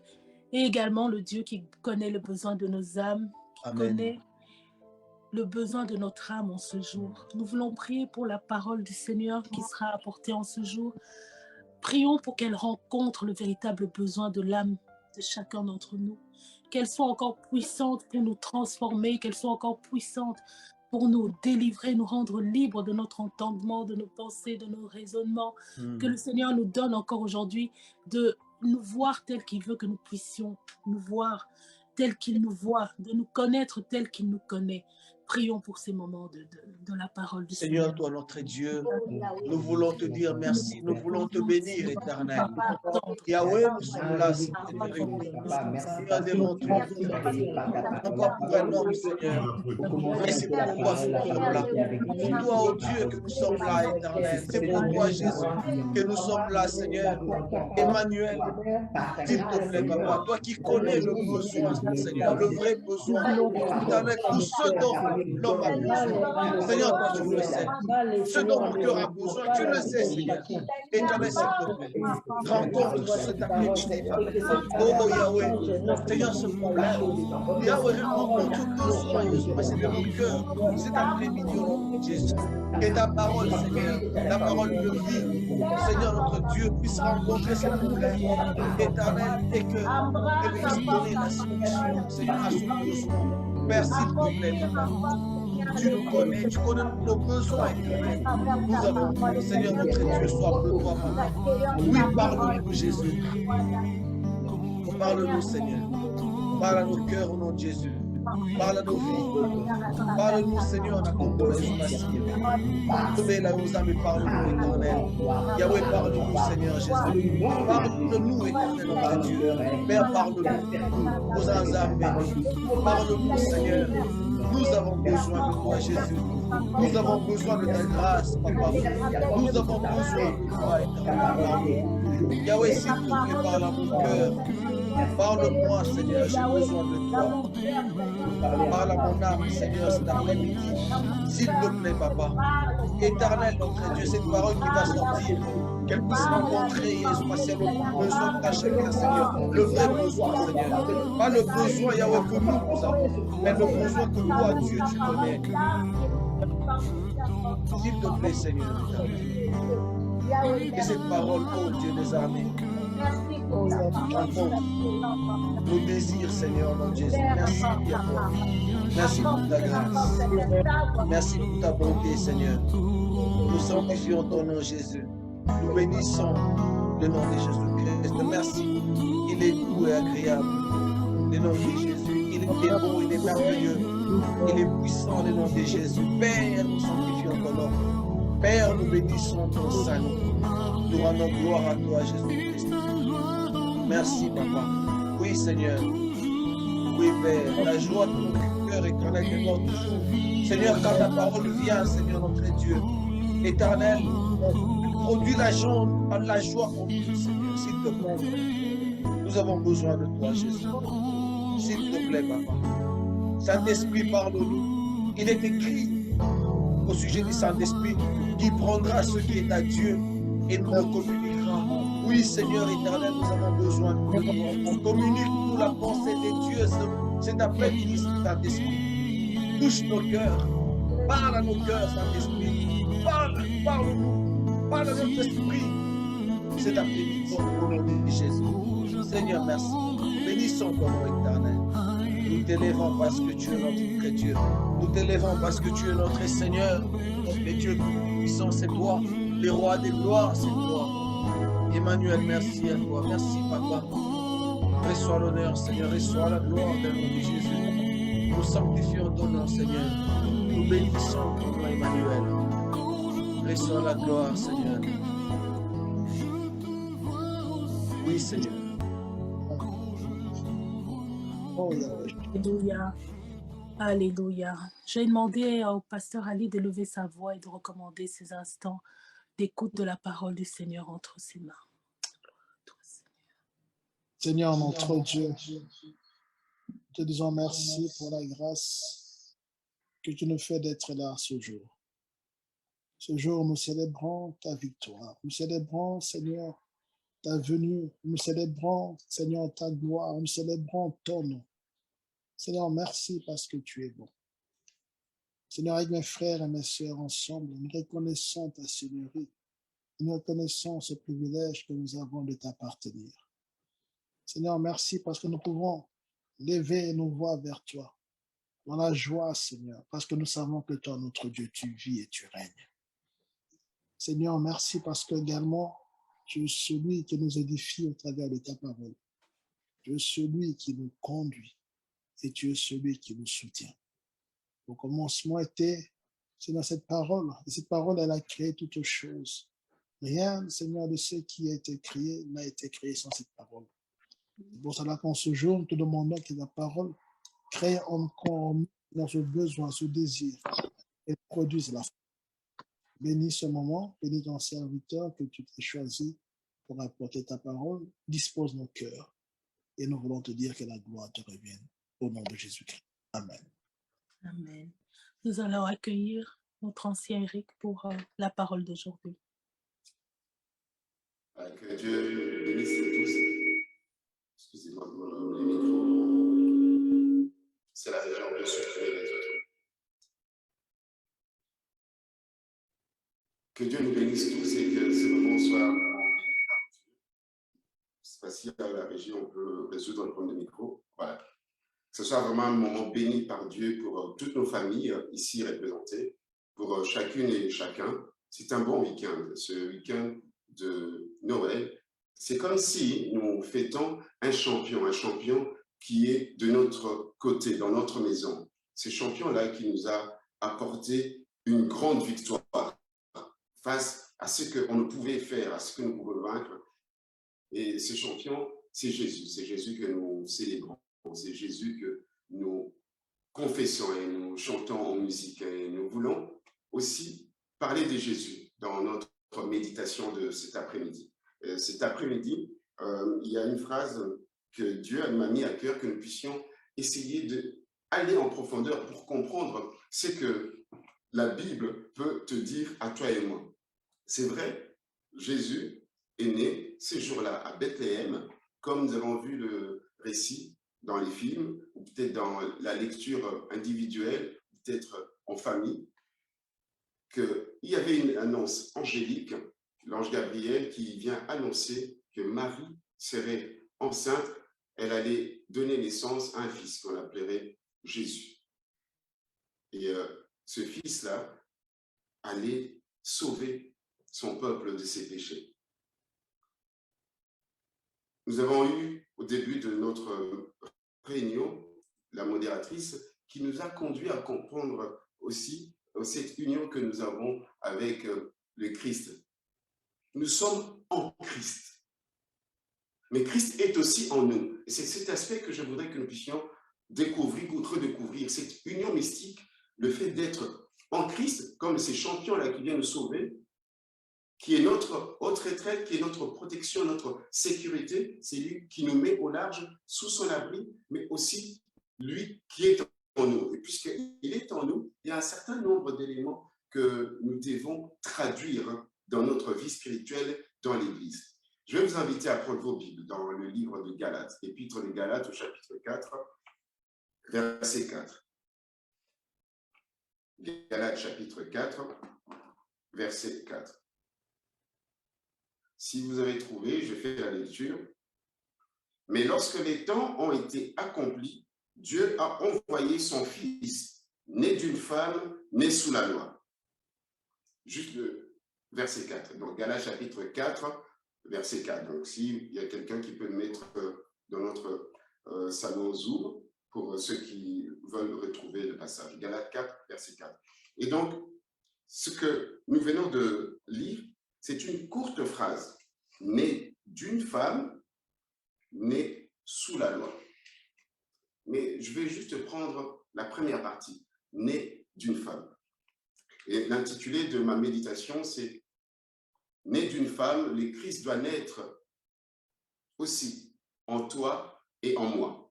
est également le Dieu qui connaît le besoin de nos âmes, qui connaît le besoin de notre âme en ce jour. Nous voulons prier pour la parole du Seigneur qui sera apportée en ce jour. Prions pour qu'elle rencontre le véritable besoin de l'âme de chacun d'entre nous. Qu'elle soit encore puissante pour nous transformer, qu'elle soit encore puissante pour nous délivrer, nous rendre libres de notre entendement, de nos pensées, de nos raisonnements. Que le Seigneur nous donne encore aujourd'hui de nous voir tel qu'il veut que nous puissions nous voir, tel qu'il nous voit, de nous connaître tel qu'il nous connaît. Prions pour ces moments de la parole du Seigneur. Seigneur, toi notre Dieu, nous voulons te dire merci, nous voulons te bénir, éternel. Yahweh, nous sommes là, Seigneur, devant toi, non pas pour un homme, Seigneur, mais c'est pour toi que nous sommes là. C'est toi, oh Dieu, que nous sommes là, éternel. C'est pour toi, Jésus, que nous sommes là, Seigneur. Emmanuel, s'il te plaît, Papa, toi qui connais le besoin, Seigneur, le vrai besoin, éternel, tout ce dont l'homme a besoin. Seigneur, toi tu le sais. Ce dont mon cœur a besoin, tu le sais, Seigneur. Éternel, s'il te plaît, rencontre cet après-midi. Oh Yahweh, Seigneur, ce problème. Yahweh, rencontre tout besoin, c'est de mon cœur. Cet après-midi, au nom de Jésus. Que ta parole, Seigneur, la parole de vie, Seigneur, notre Dieu, puisse rencontrer ce problème. Éternel, et que puisse donner la solution, Seigneur, à son besoin. Père, s'il te plaît, tu nous connais, tu connais nos besoins éternels. Nous avons, Seigneur notre Dieu, sois pour toi, Papa. Oui, parle-nous, Jésus. Parle-nous, Seigneur. Parle à nos cœurs au nom de Jésus. Parle à nos vies. Parle-nous, Seigneur, en accompagnant massive. Sauve la nos âmes et parle-nous, éternel. Yahweh, parle-nous, Seigneur Jésus. Parle-nous, éternel, notre Dieu. Père, parle-nous. Aux âmes bénies. Parle-nous, Seigneur. Nous avons besoin de toi, Jésus. Nous avons besoin de ta grâce, Papa. Nous avons besoin de toi, éternel. Yahweh, s'il te plaît, parle à mon cœur. Parle-moi, Seigneur, j'ai besoin de toi. Parle à mon âme, Seigneur, cet après-midi. S'il te plaît, Papa. Éternel, notre Dieu, cette parole qui va sortir, qu'elle puisse rencontrer, Jésus, le besoin de ta chacun, Seigneur. Le vrai besoin, Seigneur. Pas le besoin, Yahweh, que nous avons, mais le besoin que toi, Dieu, tu connais. S'il te plaît, Seigneur. Et cette parole, oh Dieu des armées, rencontre nos désirs, Seigneur, notre Jésus. Merci, Yahweh. Merci pour ta grâce. Merci pour ta bonté, Seigneur. Nous sanctifions ton nom, Jésus. Nous bénissons le nom de Jésus-Christ. Merci. Il est doux et agréable. Le nom de Jésus. Il est beau, il est merveilleux. Il est puissant, le nom de Jésus. Père, nous sanctifions ton nom. Père, nous bénissons ton Saint-Nom. Nous rendons gloire à toi, Jésus-Christ. Merci, Papa. Oui, Seigneur. Oui, Père. La joie de notre cœur éternel devant toujours. Seigneur, quand ta parole vient, Seigneur, notre Dieu, éternel, Remplis la joie en nous, Seigneur, s'il te plaît. Nous avons besoin de toi, Jésus. S'il te plaît, Papa. Saint-Esprit, parle-nous. Il est écrit au sujet du Saint-Esprit qui prendra ce qui est à Dieu et nous le communiquera. Oui, Seigneur éternel, nous avons besoin de toi. Communique-nous la pensée des dieux cet après-midi, Saint-Esprit. Touche nos cœurs. Parle à nos cœurs, Saint-Esprit. Parle-nous. Parle à notre esprit cet après-midi au nom de Jésus. Seigneur, merci. Bénissons ton nom éternel. Nous t'élèvons parce que tu es notre vrai Dieu. Nous t'élèvons parce que tu es notre Seigneur. Les dieux puissants, c'est toi. Les rois des gloires, c'est toi. Emmanuel, merci à toi. Merci, Papa. Reçois l'honneur, Seigneur. Reçois la gloire dans le nom de Jésus. Nous sanctifions ton nom, Seigneur. Nous bénissons ton nom, Emmanuel. Reçois la gloire, Seigneur. Oui, Seigneur. Alléluia. Alléluia. J'ai demandé au pasteur Ali de lever sa voix et de recommander ces instants d'écoute de la parole du Seigneur entre ses mains. Seigneur, notre Dieu, te disons merci pour la grâce que tu nous fais d'être là ce jour. Ce jour, nous célébrons ta victoire. Nous célébrons, Seigneur, ta venue. Nous célébrons, Seigneur, ta gloire. Nous célébrons ton nom. Seigneur, merci parce que tu es bon. Seigneur, avec mes frères et mes sœurs ensemble, nous reconnaissons ta Seigneurie. Nous reconnaissons ce privilège que nous avons de t'appartenir. Seigneur, merci parce que nous pouvons lever nos voix vers toi dans la joie, Seigneur, parce que nous savons que toi, notre Dieu, tu vis et tu règnes. Seigneur, merci parce que également, tu es celui qui nous édifie au travers de ta parole. Tu es celui qui nous conduit et tu es celui qui nous soutient. Au commencement était, Seigneur, cette parole. Et cette parole, elle a créé toutes choses. Rien, Seigneur, de ce qui a été créé n'a été créé sans cette parole. C'est pour cela qu'en ce jour, nous te demandons que la parole crée encore dans ce besoin, ce désir, et produise la foi. Bénis ce moment, bénis ton serviteur que tu t'es choisi pour apporter ta parole. Dispose nos cœurs et nous voulons te dire que la gloire te revienne. Au nom de Jésus-Christ. Amen. Amen. Nous allons accueillir notre ancien Eric pour la parole d'aujourd'hui. Que Dieu bénisse tous. Excusez-moi pour les micros. C'est la région de supprimer les autres. Que Dieu nous bénisse tous et que ce moment soit un moment béni par Dieu. Je ne sais pas si à la régie on peut résoudre le problème de micro. Voilà. Que ce soit vraiment un moment béni par Dieu pour toutes nos familles ici représentées, pour chacune et chacun. C'est un bon week-end, ce week-end de Noël. C'est comme si nous fêtons un champion qui est de notre côté, dans notre maison. Ce champion-là qui nous a apporté une grande victoire face à ce qu'on ne pouvait faire, à ce que nous pouvions vaincre. Et ce champion, c'est Jésus. C'est Jésus que nous célébrons. C'est Jésus que nous confessons et nous chantons en musique. Et nous voulons aussi parler de Jésus dans notre méditation de cet après-midi. Cet après-midi, il y a une phrase que Dieu m'a mis à cœur, que nous puissions essayer d'aller en profondeur pour comprendre ce que la Bible peut te dire à toi et moi. C'est vrai, Jésus est né ce jour-là à Bethléem, comme nous avons vu le récit dans les films, ou peut-être dans la lecture individuelle, peut-être en famille, qu'il y avait une annonce angélique, l'ange Gabriel, qui vient annoncer que Marie serait enceinte, elle allait donner naissance à un fils qu'on appellerait Jésus. Et ce fils-là allait sauver son peuple de ses péchés. Nous avons eu, au début de notre réunion, la modératrice qui nous a conduit à comprendre aussi cette union que nous avons avec le Christ. Nous sommes en Christ. Mais Christ est aussi en nous. Et c'est cet aspect que je voudrais que nous puissions découvrir ou redécouvrir, cette union mystique, le fait d'être en Christ, comme ces champions-là qui viennent nous sauver, qui est notre haute retraite, qui est notre protection, notre sécurité. C'est lui qui nous met au large, sous son abri, mais aussi lui qui est en nous. Et puisqu'il est en nous, il y a un certain nombre d'éléments que nous devons traduire dans notre vie spirituelle dans l'Église. Je vais vous inviter à prendre vos Bibles dans le livre de Galates, Épître de Galates au chapitre 4, verset 4. Galates chapitre 4, verset 4. Si vous avez trouvé, je fais la lecture. Mais lorsque les temps ont été accomplis, Dieu a envoyé son Fils, né d'une femme, né sous la loi. Juste le verset 4. Donc, Galates chapitre 4, verset 4. Donc, s'il y a quelqu'un qui peut le mettre dans notre salon Zoom, pour ceux qui veulent retrouver le passage. Galates 4, verset 4. Et donc, ce que nous venons de lire, c'est une courte phrase. Né d'une femme, né sous la loi. Mais je vais juste prendre la première partie. Né d'une femme. Et l'intitulé de ma méditation, c'est « Né d'une femme, le Christ doit naître aussi en toi et en moi ».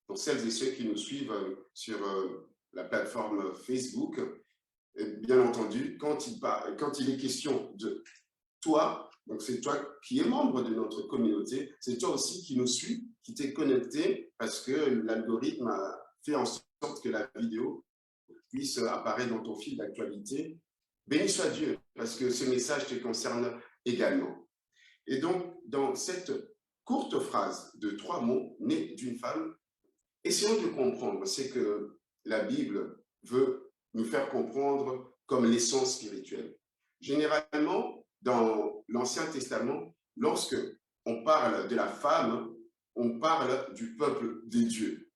Pour celles et ceux qui nous suivent sur la plateforme Facebook, bien entendu, quand il est question de toi, donc c'est toi qui es membre de notre communauté, c'est toi aussi qui nous suis, qui t'es connecté, parce que l'algorithme a fait en sorte que la vidéo puisse apparaître dans ton fil d'actualité. Béni soit Dieu, parce que ce message te concerne également. Et donc, dans cette courte phrase de 3 mots, né d'une femme, essayons de comprendre ce que la Bible veut nous faire comprendre comme l'essence spirituelle. Généralement, dans l'Ancien Testament, lorsque on parle de la femme, on parle du peuple de Dieu.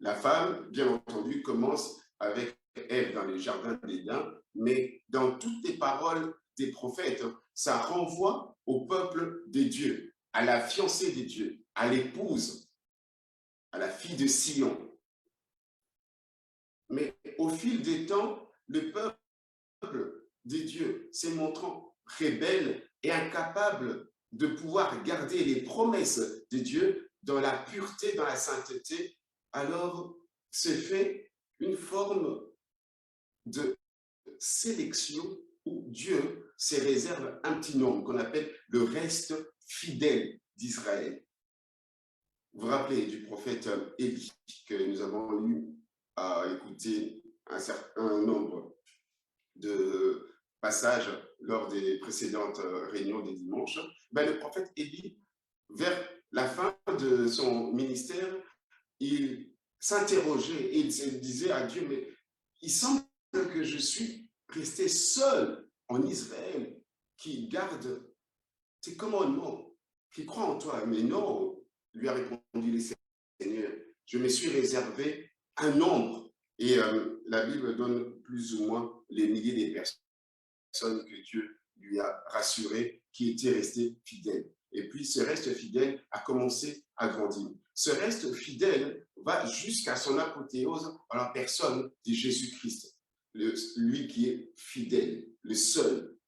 La femme, bien entendu, commence avec Ève dans les jardins d'Éden, mais dans toutes les paroles des prophètes, ça renvoie au peuple de Dieu, à la fiancée de Dieu, à l'épouse, à la fille de Sion. Mais au fil des temps, le peuple de Dieu s'est montrant rebelle et incapable de pouvoir garder les promesses de Dieu dans la pureté, dans la sainteté, alors se fait une forme de sélection où Dieu se réserve un petit nombre qu'on appelle le reste fidèle d'Israël. Vous vous rappelez du prophète Élie que nous avons eu à écouter un certain nombre de passages lors des précédentes réunions des dimanches. Le prophète Élie, vers la fin de son ministère, il s'interrogeait et il se disait à Dieu, mais il semble que je suis resté seul en Israël qui garde tes commandements, qui croit en toi. Mais non, lui a répondu le Seigneur, je me suis réservé un nombre. Et la Bible donne plus ou moins les milliers de personnes que Dieu lui a rassurées, qui étaient restées fidèles. Et puis ce reste fidèle a commencé à grandir. Ce reste fidèle va jusqu'à son apothéose en la personne de Jésus-Christ, lui qui est fidèle, le seul.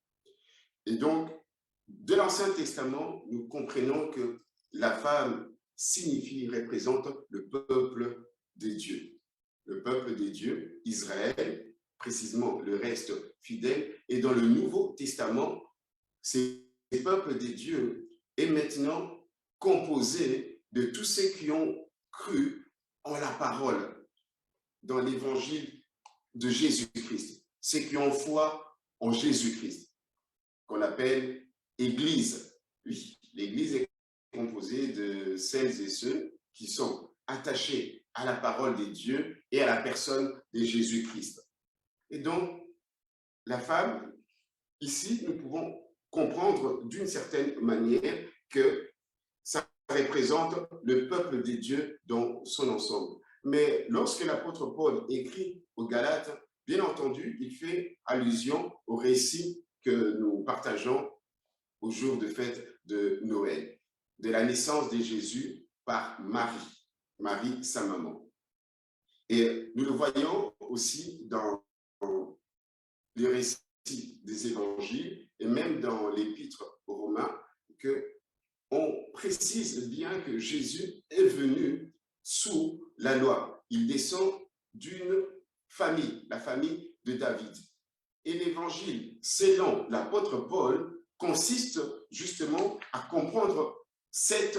Et donc, de l'Ancien Testament, nous comprenons que la femme signifie, représente le peuple de Dieu. Le peuple de Dieu, Israël, précisément le reste fidèle. Et dans le Nouveau Testament, ce peuple de Dieu est maintenant composé de tous ceux qui ont cru en la parole, dans l'évangile de Jésus-Christ, ceux qui ont foi en Jésus-Christ, qu'on appelle Église. Oui, l'Église est composée de celles et ceux qui sont attachés à la parole de Dieu et à la personne de Jésus-Christ. Et donc, la femme, ici, nous pouvons comprendre d'une certaine manière que ça représente le peuple de Dieu dans son ensemble. Mais lorsque l'apôtre Paul écrit aux Galates, bien entendu, il fait allusion au récit que nous partageons au jour de fête de Noël, de la naissance de Jésus par Marie, sa maman. Et nous le voyons aussi dans les récits des évangiles et même dans l'épître aux Romains, qu'on précise bien que Jésus est venu sous la loi. Il descend d'une famille, la famille de David. Et l'évangile, selon l'apôtre Paul, consiste justement à comprendre cette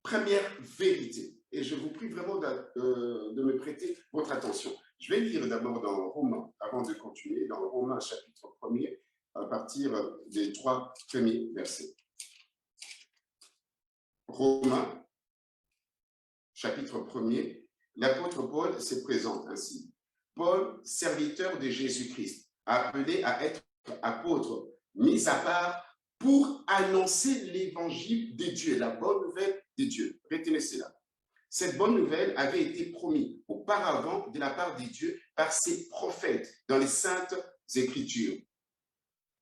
première vérité. Et je vous prie vraiment de me prêter votre attention. Je vais lire d'abord dans Romains, avant de continuer, dans Romains chapitre 1er, à partir des 3 premiers versets. Romains, chapitre 1er, l'apôtre Paul se présente ainsi. Paul, serviteur de Jésus-Christ, appelé à être apôtre, mis à part pour annoncer l'évangile de Dieu, la bonne nouvelle de Dieu. Retenez cela. Cette bonne nouvelle avait été promise auparavant de la part de Dieu par ses prophètes dans les saintes Écritures,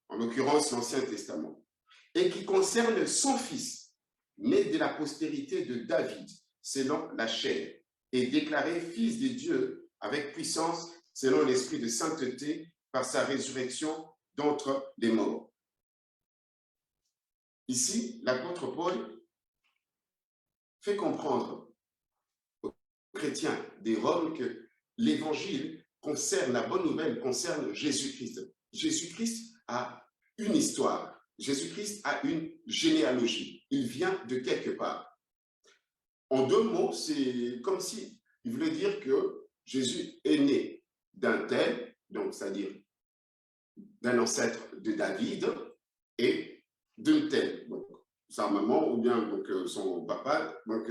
en l'occurrence l'Ancien Testament, et qui concerne son fils, né de la postérité de David, selon la chair, et déclaré fils de Dieu avec puissance selon l'esprit de sainteté par sa résurrection d'entre les morts. Ici, l'apôtre Paul fait comprendre aux chrétiens des Roms que l'évangile concerne, la bonne nouvelle concerne Jésus-Christ. Jésus-Christ a une histoire. Jésus-Christ a une généalogie. Il vient de quelque part. En deux mots, c'est comme si il voulait dire que Jésus est né d'un tel, donc c'est-à-dire d'un ancêtre de David et d'une telle, donc sa maman ou bien donc, son papa, donc,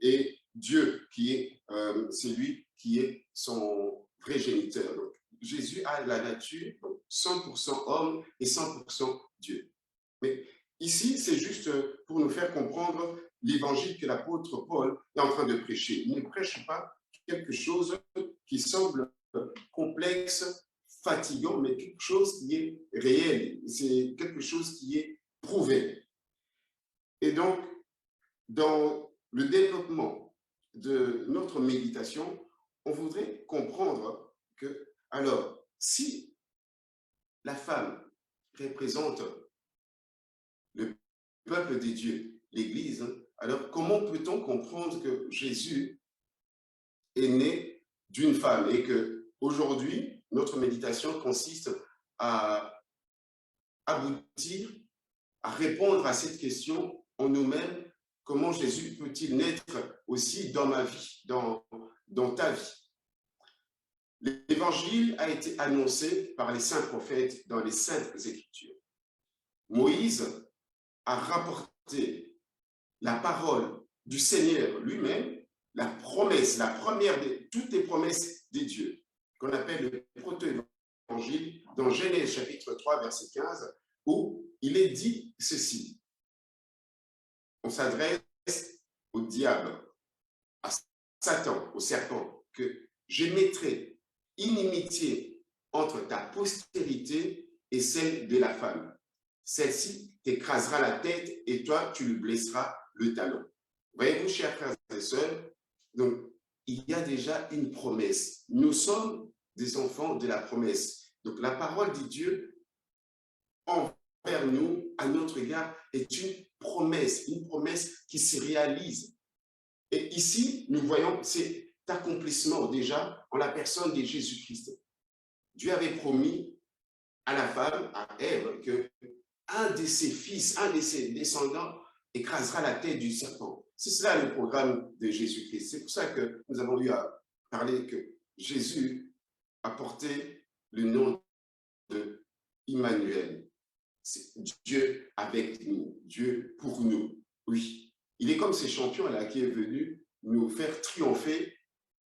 et Dieu qui est celui qui est son vrai géniteur. Donc, Jésus a la nature 100% homme et 100% Dieu. Mais ici, c'est juste pour nous faire comprendre l'évangile que l'apôtre Paul est en train de prêcher. Il ne prêche pas quelque chose qui semble complexe, fatigant, mais quelque chose qui est réel. C'est quelque chose qui est prouvé. Et donc, dans le développement de notre méditation, on voudrait comprendre que, alors, si la femme représente le peuple des dieux, l'Église, alors comment peut-on comprendre que Jésus est né d'une femme et que aujourd'hui notre méditation consiste à aboutir à répondre à cette question en nous-mêmes, comment Jésus peut-il naître aussi dans ma vie, dans ta vie? L'évangile a été annoncé par les saints prophètes dans les saintes Écritures. Moïse a rapporté la parole du Seigneur lui-même, la promesse, la première de toutes les promesses des dieux, qu'on appelle le proto-évangile, dans Genèse chapitre 3, verset 15, où il est dit ceci. On s'adresse au diable, à Satan, au serpent, que je mettrai inimitié entre ta postérité et celle de la femme. Celle-ci t'écrasera la tête et toi, tu lui blesseras le talon. Voyez-vous, chers frères et sœurs, donc, il y a déjà une promesse. Nous sommes des enfants de la promesse. Donc, la parole de Dieu envers nous, à notre égard, est une promesse qui se réalise. Et ici, nous voyons cet accomplissement déjà en la personne de Jésus-Christ. Dieu avait promis à la femme, à Ève, que un de ses fils, un de ses descendants écrasera la tête du serpent. C'est cela le programme de Jésus-Christ. C'est pour ça que nous avons eu à parler que Jésus a porté le nom de Emmanuel. C'est Dieu avec nous, Dieu pour nous. Oui, il est comme ces champions-là qui est venu nous faire triompher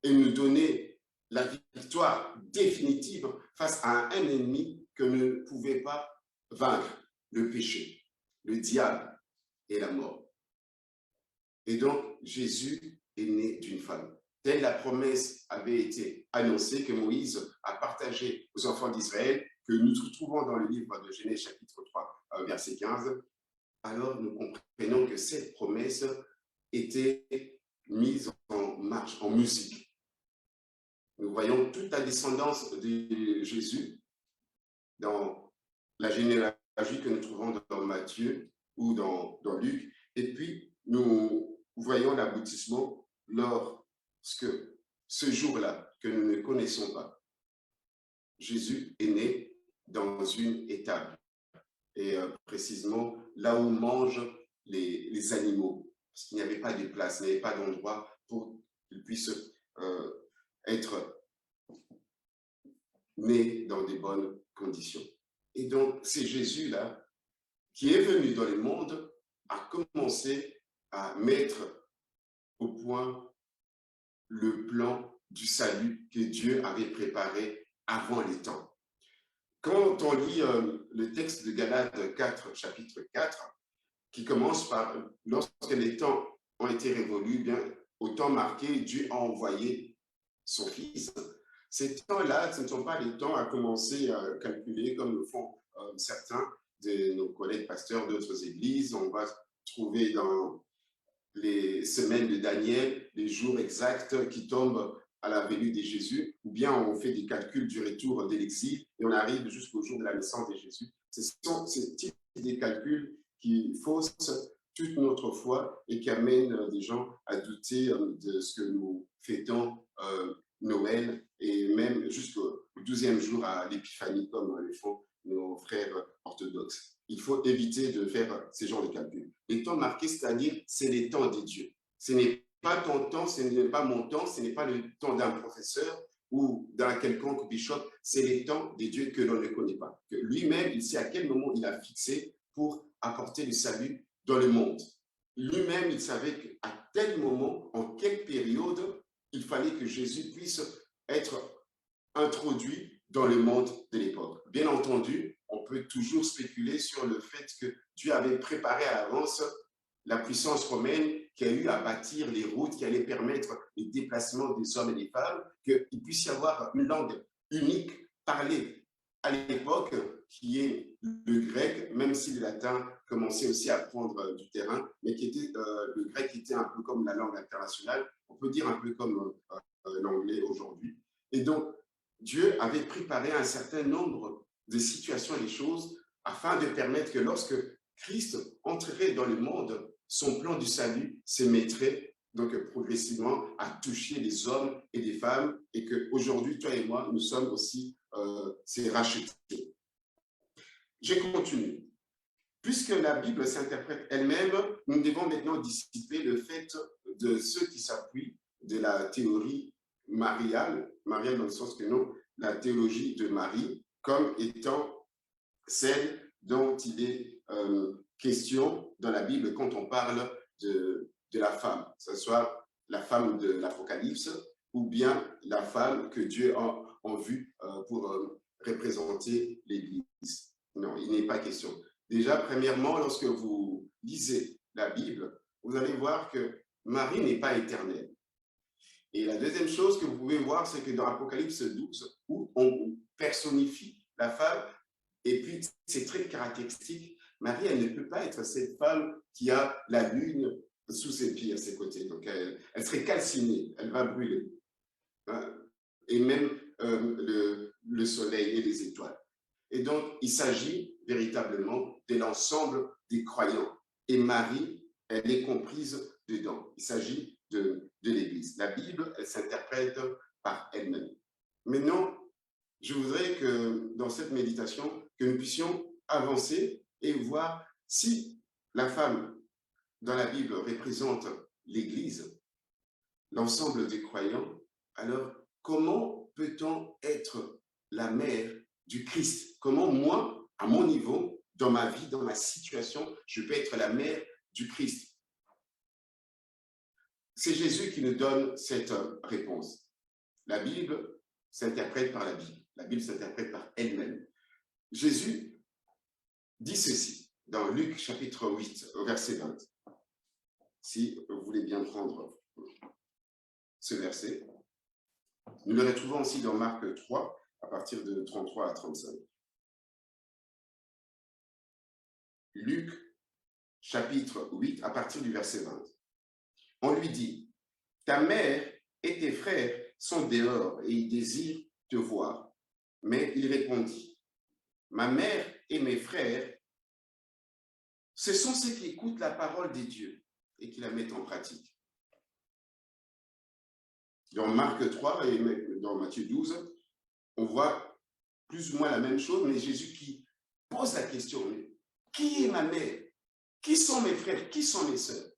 et nous donner la victoire définitive face à un ennemi que ne pouvait pas vaincre, le péché, le diable et la mort. Et donc, Jésus est né d'une femme. Telle la promesse avait été annoncée que Moïse a partagée aux enfants d'Israël, que nous trouvons dans le livre de Genèse chapitre 3, verset 15, alors nous comprenons que cette promesse était mise en marche, en musique. Nous voyons toute la descendance de Jésus dans la généalogie vie que nous trouvons dans Matthieu ou dans Luc. Et puis, nous voyons l'aboutissement lorsque ce jour-là, que nous ne connaissons pas, Jésus est né dans une étable. Et précisément là où mangent les animaux, parce qu'il n'y avait pas de place, il n'y avait pas d'endroit pour qu'ils puissent être nés dans des bonnes conditions. Et donc, c'est Jésus-là qui est venu dans le monde à commencer à mettre au point le plan du salut que Dieu avait préparé avant les temps. Quand on lit le texte de Galates 4, chapitre 4, qui commence par « Lorsque les temps ont été révolus, bien, au temps marqué, Dieu a envoyé son Fils ». Ces temps-là, ce ne sont pas les temps à commencer à calculer comme le font certains de nos collègues pasteurs d'autres églises. On va trouver dans les semaines de Daniel les jours exacts qui tombent à la venue de Jésus, ou bien on fait des calculs du retour de l'exil et on arrive jusqu'au jour de la naissance de Jésus. Ce sont ces types de calculs qui faussent toute notre foi et qui amènent des gens à douter de ce que nous fêtons Noël et même jusqu'au 12e jour à l'Épiphanie, comme le font nos frères orthodoxes. Il faut éviter de faire ces genres de calculs. Les temps marqués, c'est-à-dire, c'est les temps de Dieu. Ce n'est pas ton temps, ce n'est pas mon temps, ce n'est pas le temps d'un professeur ou d'un quelconque bishop, c'est les temps de Dieu que l'on ne connaît pas. Que lui-même, il sait à quel moment il a fixé pour apporter le salut dans le monde. Lui-même, il savait qu'à tel moment, en quelle période, il fallait que Jésus puisse être introduit dans le monde de l'époque. Bien entendu, on peut toujours spéculer sur le fait que Dieu avait préparé à l'avance la puissance romaine qui a eu à bâtir les routes qui allaient permettre les déplacements des hommes et des femmes, qu'il puisse y avoir une langue unique parlée à l'époque, qui est le grec, même si le latin commençait aussi à prendre du terrain, mais qui était, le grec était un peu comme la langue internationale, on peut dire un peu comme l'anglais aujourd'hui. Et donc, Dieu avait préparé un certain nombre de situations et de choses afin de permettre que lorsque Christ entrerait dans le monde, son plan du salut se mettrait donc progressivement à toucher les hommes et les femmes et qu'aujourd'hui, toi et moi, nous sommes aussi ces rachetés. Je continue. Puisque la Bible s'interprète elle-même, nous devons maintenant dissiper le fait de ceux qui s'appuient de la théorie mariale dans le sens que non, la théologie de Marie, comme étant celle dont il est question dans la Bible quand on parle de la femme, que ce soit la femme de l'Apocalypse ou bien la femme que Dieu a en vue pour représenter l'Église. Non, il n'est pas question. Déjà, premièrement, lorsque vous lisez la Bible, vous allez voir que Marie n'est pas éternelle. Et la deuxième chose que vous pouvez voir, c'est que dans Apocalypse 12, où on personnifie la femme, et puis c'est très caractéristique, Marie, elle ne peut pas être cette femme qui a la lune sous ses pieds à ses côtés. Donc, elle serait calcinée, elle va brûler. Hein? Et même le soleil et les étoiles. Et donc, il s'agit véritablement de l'ensemble des croyants. Et Marie, elle est comprise dedans. Il s'agit de l'Église. La Bible, elle s'interprète par elle-même. Maintenant, je voudrais que dans cette méditation, que nous puissions avancer et voir si la femme dans la Bible représente l'Église, l'ensemble des croyants, alors comment peut-on être la mère du Christ? Comment moi, à mon niveau, dans ma vie, dans ma situation, je peux être la mère du Christ? C'est Jésus qui nous donne cette réponse. La Bible s'interprète par la Bible. La Bible s'interprète par elle-même. Jésus dit ceci dans Luc chapitre 8, verset 20. Si vous voulez bien prendre ce verset. Nous le retrouvons aussi dans Marc 3, à partir de 33 à 35. Luc chapitre 8, à partir du verset 20. On lui dit, ta mère et tes frères sont dehors et ils désirent te voir. Mais il répondit, ma mère et mes frères ce sont ceux qui écoutent la parole de Dieu et qui la mettent en pratique. Dans Marc 3 et dans Matthieu 12, on voit plus ou moins la même chose, mais Jésus qui pose la question, mais qui est ma mère? Qui sont mes frères? Qui sont mes sœurs?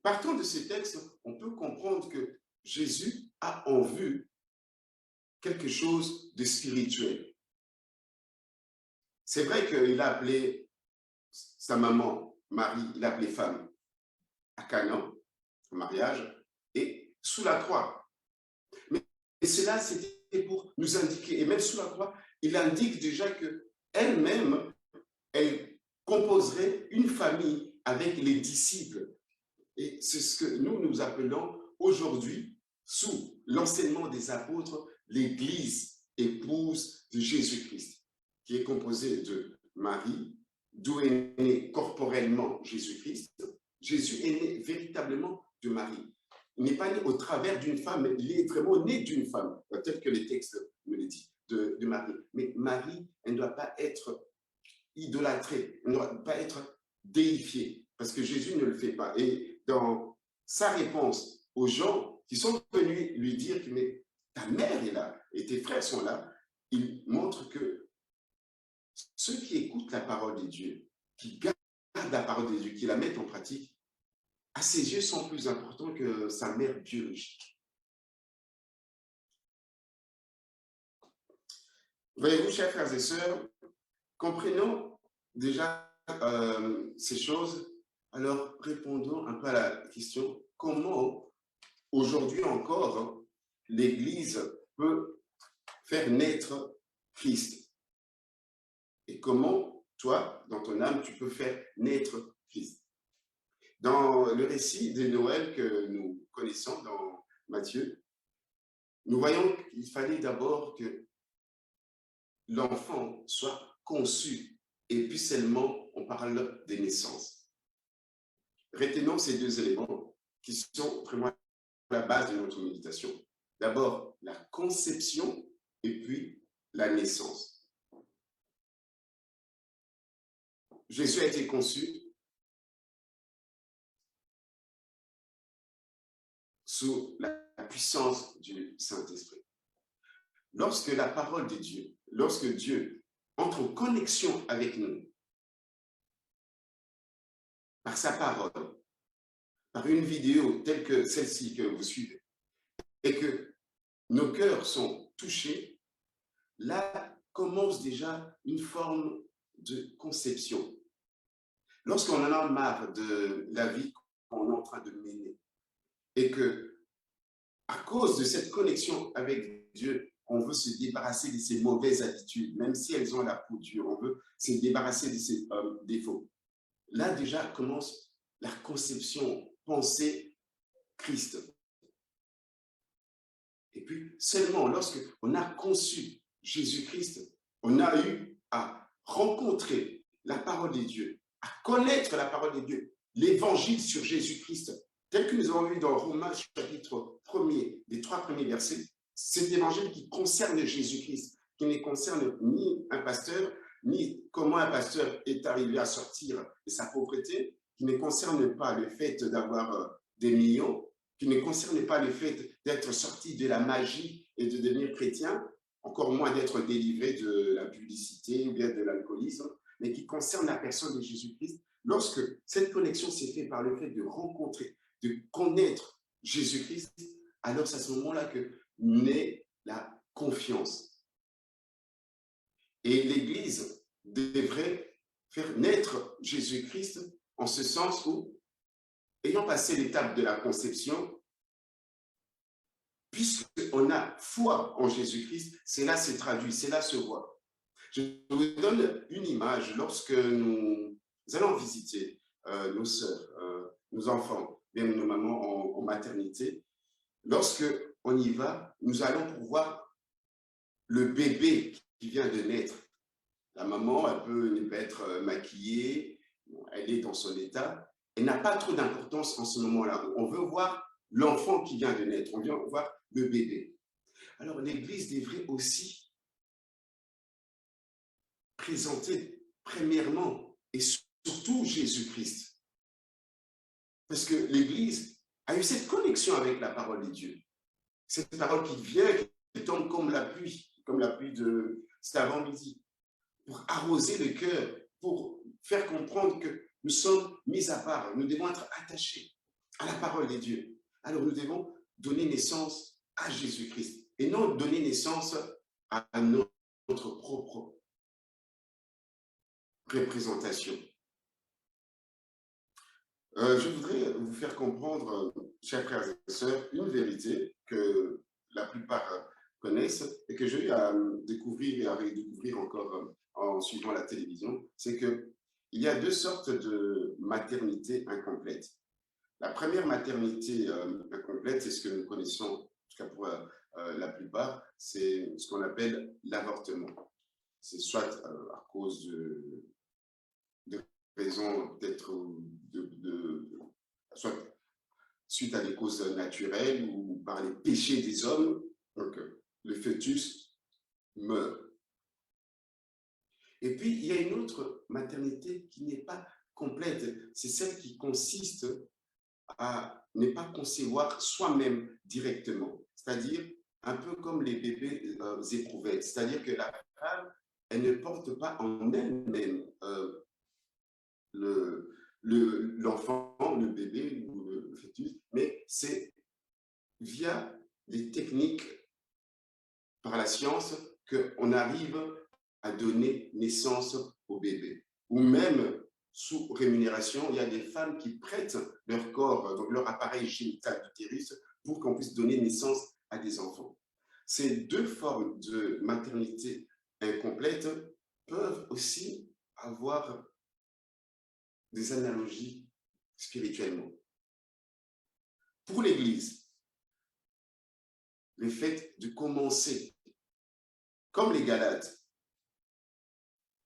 Partant de ce texte, on peut comprendre que Jésus a en vue quelque chose de spirituel. C'est vrai qu'il a appelé sa maman, Marie, il l'a appelée femme à Cana, au mariage, et sous la croix. Mais cela, c'était pour nous indiquer, et même sous la croix, il indique déjà qu'elle-même, elle composerait une famille avec les disciples. Et c'est ce que nous appelons aujourd'hui, sous l'enseignement des apôtres, l'Église épouse de Jésus-Christ, qui est composée de Marie, d'où est né corporellement Jésus-Christ. Jésus est né véritablement de Marie. Il n'est pas né au travers d'une femme, mais il est vraiment né d'une femme, tel que les textes me le disent, de Marie. Mais Marie, elle ne doit pas être idolâtrée, elle ne doit pas être déifiée, parce que Jésus ne le fait pas. Et dans sa réponse aux gens qui sont venus lui dire que mais ta mère est là et tes frères sont là, il montre que ceux qui écoutent la parole de Dieu, qui gardent la parole de Dieu, qui la mettent en pratique, à ses yeux sont plus importants que sa mère biologique. Voyez-vous, chers frères et sœurs, comprenons déjà ces choses, alors répondons un peu à la question, comment aujourd'hui encore l'Église peut faire naître Christ? Et comment, toi, dans ton âme, tu peux faire naître Christ? Dans le récit de Noël que nous connaissons dans Matthieu, nous voyons qu'il fallait d'abord que l'enfant soit conçu et puis seulement on parle de naissance. Retenons ces deux éléments qui sont vraiment la base de notre méditation. D'abord, la conception et puis la naissance. Jésus a été conçu sous la puissance du Saint-Esprit. Lorsque la parole de Dieu, lorsque Dieu entre en connexion avec nous, par sa parole, par une vidéo telle que celle-ci que vous suivez, et que nos cœurs sont touchés, là commence déjà une forme de conception. Lorsqu'on en a marre de la vie qu'on est en train de mener, et que, à cause de cette connexion avec Dieu, on veut se débarrasser de ces mauvaises habitudes, même si elles ont la peau dure, on veut se débarrasser de ces défauts. Là déjà commence la conception, penser Christ. Et puis seulement lorsqu'on a conçu Jésus-Christ, on a eu à rencontrer la parole de Dieu, à connaître la parole de Dieu, l'évangile sur Jésus-Christ, tel que nous avons vu dans Romains chapitre 1er, les 3 premiers versets, cet évangile qui concerne Jésus-Christ, qui ne concerne ni un pasteur, ni comment un pasteur est arrivé à sortir de sa pauvreté, qui ne concerne pas le fait d'avoir des millions, qui ne concerne pas le fait d'être sorti de la magie et de devenir chrétien, encore moins d'être délivré de la publicité ou bien de l'alcoolisme, mais qui concerne la personne de Jésus-Christ. Lorsque cette connexion s'est faite par le fait de rencontrer, de connaître Jésus-Christ, alors c'est à ce moment-là que naît la confiance. Et l'Église devrait faire naître Jésus-Christ en ce sens où, ayant passé l'étape de la conception, puisqu'on a foi en Jésus-Christ, cela se traduit, cela se voit. Je vous donne une image lorsque nous allons visiter nos sœurs, nos enfants, même nos mamans en maternité. Lorsque on y va, nous allons pour voir le bébé qui vient de naître. La maman, elle peut ne pas être maquillée, elle est dans son état. Elle n'a pas trop d'importance en ce moment-là. On veut voir l'enfant qui vient de naître, on vient voir le bébé. Alors l'Église devrait aussi présenter premièrement et surtout Jésus-Christ. Parce que l'Église a eu cette connexion avec la parole de Dieu. Cette parole qui vient, qui tombe comme la pluie de cet avant-midi, pour arroser le cœur, pour faire comprendre que nous sommes mis à part, nous devons être attachés à la parole de Dieu. Alors nous devons donner naissance à Jésus-Christ et non donner naissance à notre propre représentation. Je voudrais vous faire comprendre, chers frères et sœurs, une vérité que la plupart connaissent et que j'ai eu à découvrir et à redécouvrir encore en suivant la télévision, c'est qu'il y a deux sortes de maternité incomplète. La première maternité incomplète, c'est ce que nous connaissons, en tout cas pour la plupart, c'est ce qu'on appelle l'avortement. C'est soit à cause de raisons peut-être soit suite à des causes naturelles ou par les péchés des hommes, donc le fœtus meurt. Et puis, il y a une autre maternité qui n'est pas complète, c'est celle qui consiste à ne pas concevoir soi-même directement, c'est-à-dire un peu comme les bébés éprouvettes, c'est-à-dire que la femme, elle ne porte pas en elle-même l'enfant, le bébé ou le fœtus, mais c'est via des techniques par la science qu'on arrive à donner naissance au bébé. Ou même, sous rémunération, il y a des femmes qui prêtent leur corps, donc leur appareil génital d'utérus, pour qu'on puisse donner naissance à des enfants. Ces deux formes de maternité incomplète peuvent aussi avoir des analogies spirituellement. Pour l'Église, le fait de commencer, comme les Galates,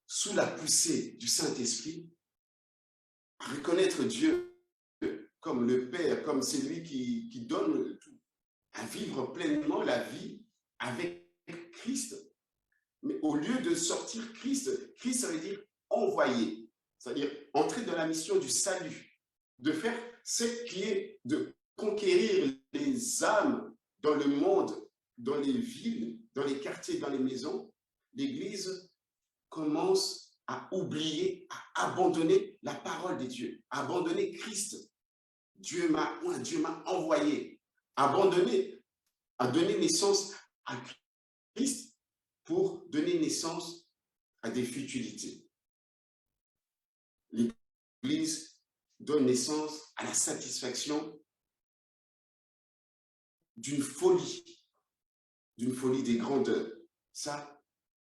sous la poussée du Saint-Esprit, à reconnaître Dieu comme le Père, comme celui qui donne tout, à vivre pleinement la vie avec Christ. Mais au lieu de sortir Christ, Christ, ça veut dire envoyer, c'est-à-dire entrer dans la mission du salut, de faire ce qui est de conquérir les âmes dans le monde, dans les villes, dans les quartiers, dans les maisons. L'Église commence à oublier, à abandonner la parole de Dieu, à abandonner Christ. Dieu m'a envoyé, abandonner, à donner naissance à Christ pour donner naissance à des futilités. L'Église donne naissance à la satisfaction d'une folie des grandeurs. Ça,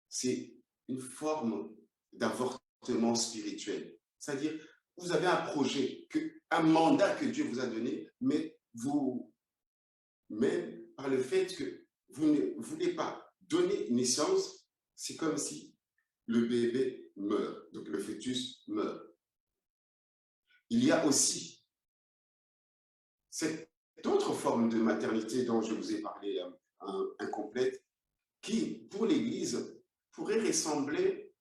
c'est une forme d'avortement spirituel. C'est-à-dire, vous avez un projet, un mandat que Dieu vous a donné, mais même par le fait que vous ne voulez pas donner naissance, c'est comme si le bébé meurt, donc le fœtus meurt. Il y a aussi cette autre forme de maternité dont je vous ai parlé, incomplète, qui, pour l'Église, pourrait ressembler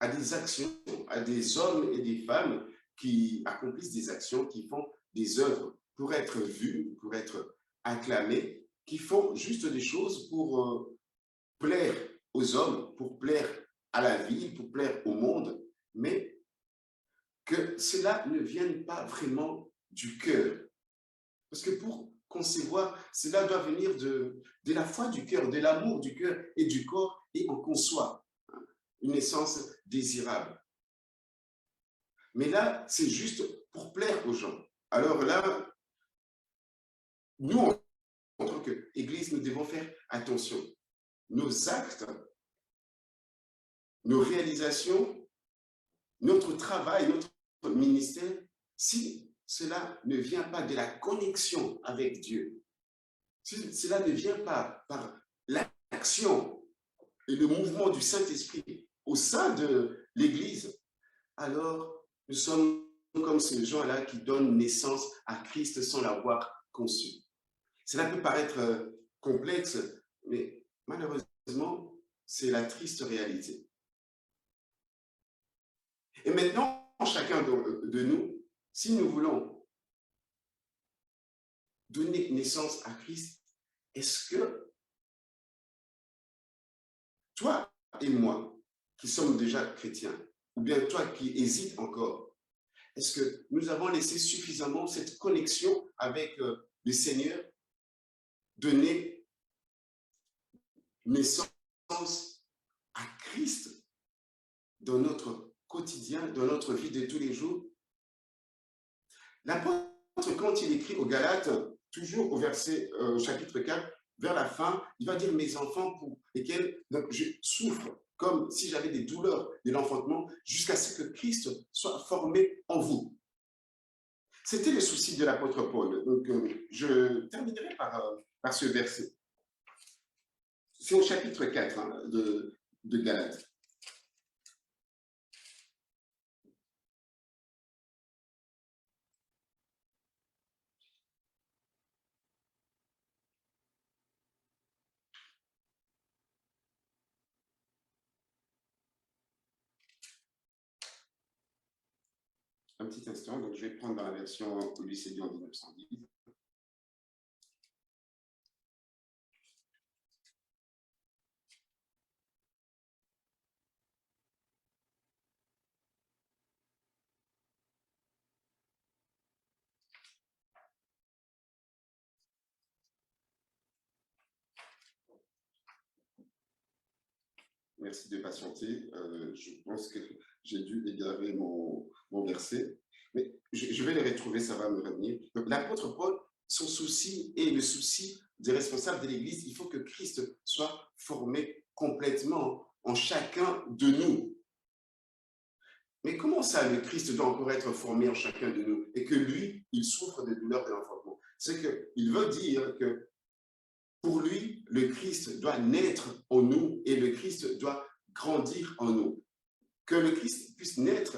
à des actions, à des hommes et des femmes qui accomplissent des actions, qui font des œuvres pour être vus, pour être acclamés, qui font juste des choses pour plaire aux hommes, pour plaire à la vie, pour plaire au monde, mais que cela ne vienne pas vraiment du cœur. Parce que pour concevoir, cela doit venir de la foi du cœur, de l'amour du cœur et du corps, et on conçoit une naissance désirable. Mais là, c'est juste pour plaire aux gens. Alors là, nous, en tant qu'Église, nous devons faire attention. Nos actes, nos réalisations, notre travail, notre ministère, si cela ne vient pas de la connexion avec Dieu, si cela ne vient pas par l'action et le mouvement du Saint-Esprit au sein de l'Église, alors nous sommes comme ces gens-là qui donnent naissance à Christ sans l'avoir conçu. Cela peut paraître complexe, mais malheureusement, c'est la triste réalité. Et maintenant, chacun de nous, si nous voulons donner naissance à Christ, est-ce que toi et moi, qui sommes déjà chrétiens, ou bien toi qui hésites encore, est-ce que nous avons laissé suffisamment cette connexion avec le Seigneur, donner naissance à Christ dans notre quotidien, dans notre vie de tous les jours? L'apôtre, quand il écrit aux Galates, toujours au verset, chapitre 4, vers la fin, il va dire « Mes enfants pour lesquels donc, je souffre comme si j'avais des douleurs de l'enfantement, jusqu'à ce que Christ soit formé en vous. » C'était le souci de l'apôtre Paul. Donc, je terminerai par ce verset. C'est au chapitre 4 hein, de Galates. Un petit instant, donc je vais prendre dans la version UCD en 1910. Merci de patienter. Je pense que j'ai dû égarer mon verset. Mais je vais les retrouver, ça va me revenir. Donc, l'apôtre Paul, son souci est le souci des responsables de l'Église. Il faut que Christ soit formé complètement en chacun de nous. Mais comment ça, le Christ doit encore être formé en chacun de nous et que lui, il souffre de douleurs de l'enfantement? C'est qu'il veut dire que pour lui, le Christ doit naître en nous et le Christ doit grandir en nous. Que le Christ puisse naître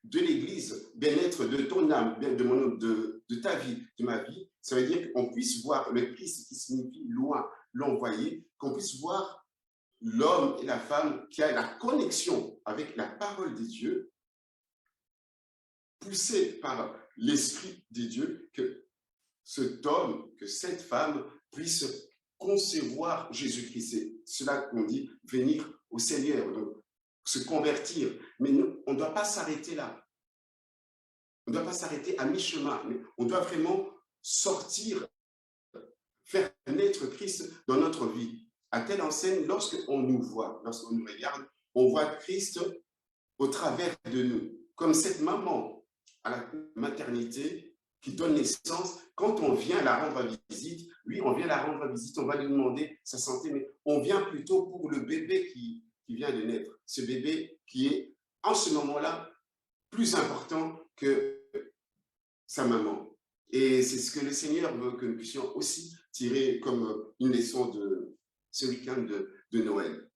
de l'Église, bien naître de ton âme, bien de ta vie, de ma vie, ça veut dire qu'on puisse voir le Christ qui signifie loin, l'envoyé, qu'on puisse voir l'homme et la femme qui a la connexion avec la parole de Dieu, poussé par l'Esprit de Dieu, que cet homme, que cette femme puisse concevoir Jésus-Christ. C'est cela qu'on dit venir au Seigneur, donc se convertir. Mais nous, on ne doit pas s'arrêter là. On ne doit pas s'arrêter à mi-chemin, mais on doit vraiment sortir, faire naître Christ dans notre vie. À telle enseigne, lorsqu'on nous voit, lorsqu'on nous regarde, on voit Christ au travers de nous. Comme cette maman à la maternité qui donne naissance, quand on vient la rendre visite, oui, on vient la rendre visite, on va lui demander sa santé, mais on vient plutôt pour le bébé qui vient de naître. Ce bébé qui est, en ce moment-là, plus important que sa maman. Et c'est ce que le Seigneur veut que nous puissions aussi tirer comme une leçon de ce week-end de Noël.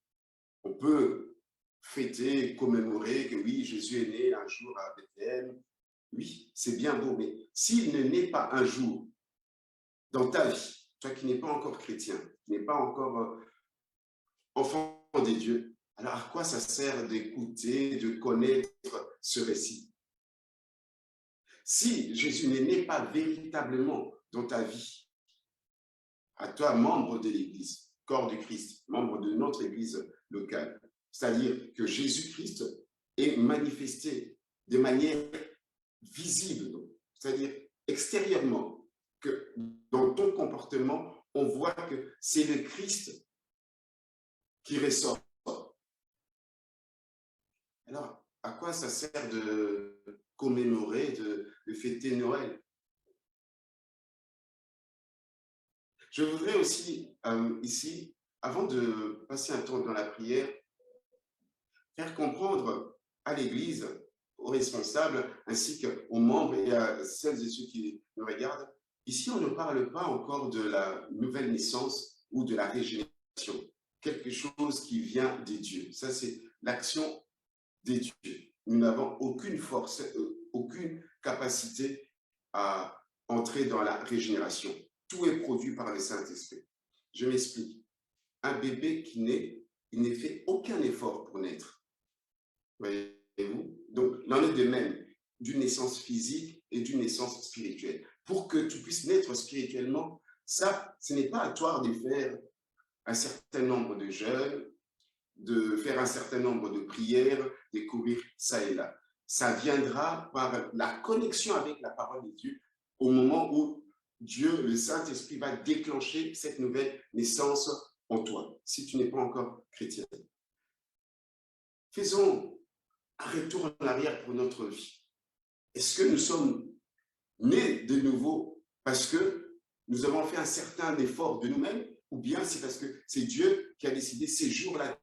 On peut fêter, commémorer que oui, Jésus est né un jour à Bethléem. Oui, c'est bien beau, mais s'il ne naît pas un jour dans ta vie, toi qui n'es pas encore chrétien, qui n'es pas encore enfant des dieux, alors à quoi ça sert d'écouter, de connaître ce récit? Si Jésus n'est né pas véritablement dans ta vie, à toi, membre de l'Église, corps du Christ, membre de notre Église locale, c'est-à-dire que Jésus-Christ est manifesté de manière visible, c'est-à-dire extérieurement, que dans ton comportement, on voit que c'est le Christ qui ressort. Alors, à quoi ça sert de commémorer, de fêter Noël? Je voudrais aussi, ici, avant de passer un temps dans la prière, faire comprendre à l'Église, aux responsables, ainsi qu'aux membres et à celles et ceux qui nous regardent, ici, on ne parle pas encore de la nouvelle naissance ou de la régénération, quelque chose qui vient des dieux. Ça, c'est l'action des dieux. Nous n'avons aucune force, aucune capacité à entrer dans la régénération. Tout est produit par le Saint-Esprit. Je m'explique. Un bébé qui naît, il n'est fait aucun effort pour naître. Voyez-vous? Donc, en est de même d'une naissance physique et d'une naissance spirituelle. Pour que tu puisses naître spirituellement, ça, ce n'est pas à toi de faire un certain nombre de jeûnes, de faire un certain nombre de prières, de courir ça et là. Ça viendra par la connexion avec la parole de Dieu au moment où Dieu, le Saint-Esprit, va déclencher cette nouvelle naissance en toi, si tu n'es pas encore chrétien. Faisons un retour en arrière pour notre vie. Est-ce que nous sommes nés de nouveau parce que nous avons fait un certain effort de nous-mêmes, ou bien c'est parce que c'est Dieu qui a décidé ces jours-là,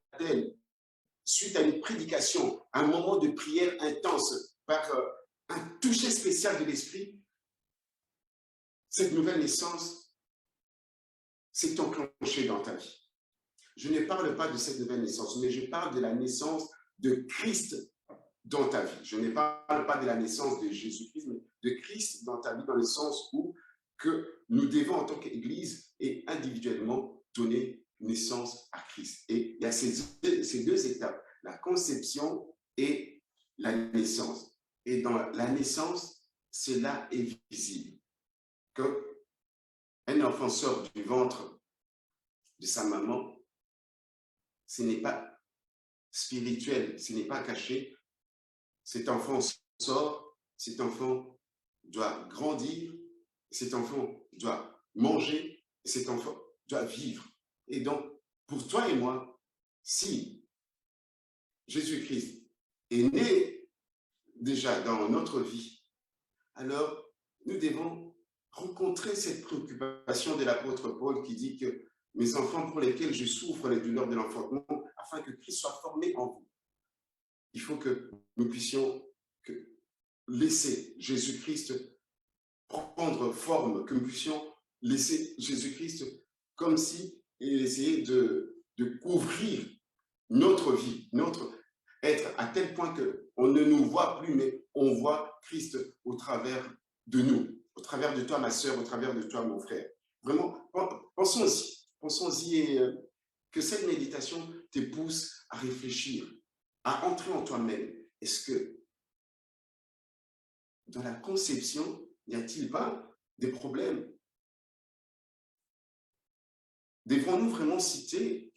suite à une prédication, un moment de prière intense, par un toucher spécial de l'Esprit, cette nouvelle naissance s'est enclenchée dans ta vie. Je ne parle pas de cette nouvelle naissance, mais je parle de la naissance de Christ dans ta vie. Je ne parle pas de la naissance de Jésus-Christ, mais de Christ dans ta vie, dans le sens où que nous devons, en tant qu'Église et individuellement, donner naissance à Christ. Et il y a ces deux étapes, la conception et la naissance. Et dans la naissance, cela est visible. Quand un enfant sort du ventre de sa maman, ce n'est pas spirituel, ce n'est pas caché. Cet enfant sort, cet enfant doit grandir, cet enfant doit manger, cet enfant doit vivre. Et donc, pour toi et moi, si Jésus-Christ est né déjà dans notre vie, alors nous devons rencontrer cette préoccupation de l'apôtre Paul qui dit que mes enfants pour lesquels je souffre les douleurs de l'enfantement, afin que Christ soit formé en vous. Il faut que nous puissions laisser Jésus-Christ prendre forme, que nous puissions laisser Jésus-Christ comme si il essayait de couvrir notre vie, notre être, à tel point qu'on ne nous voit plus, mais on voit Christ au travers de nous, au travers de toi, ma sœur, au travers de toi, mon frère. Vraiment, pensons-y et que cette méditation te pousse à réfléchir, à entrer en toi-même. Est-ce que dans la conception, n'y a-t-il pas des problèmes? Devrons-nous vraiment citer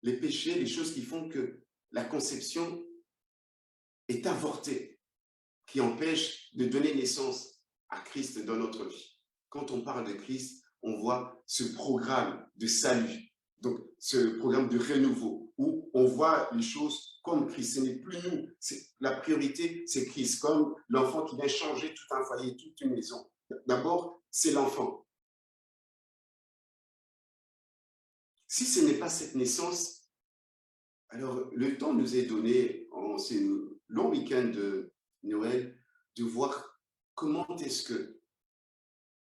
les péchés, les choses qui font que la conception est avortée, qui empêchent de donner naissance à Christ dans notre vie? Quand on parle de Christ, on voit ce programme de salut, donc ce programme de renouveau, où on voit les choses comme Christ. Ce n'est plus nous, la priorité, c'est Christ, comme l'enfant qui vient changer tout un foyer, toute une maison. D'abord, c'est l'enfant. Si ce n'est pas cette naissance, alors le temps nous est donné en ces longs week-ends de Noël de voir comment est-ce que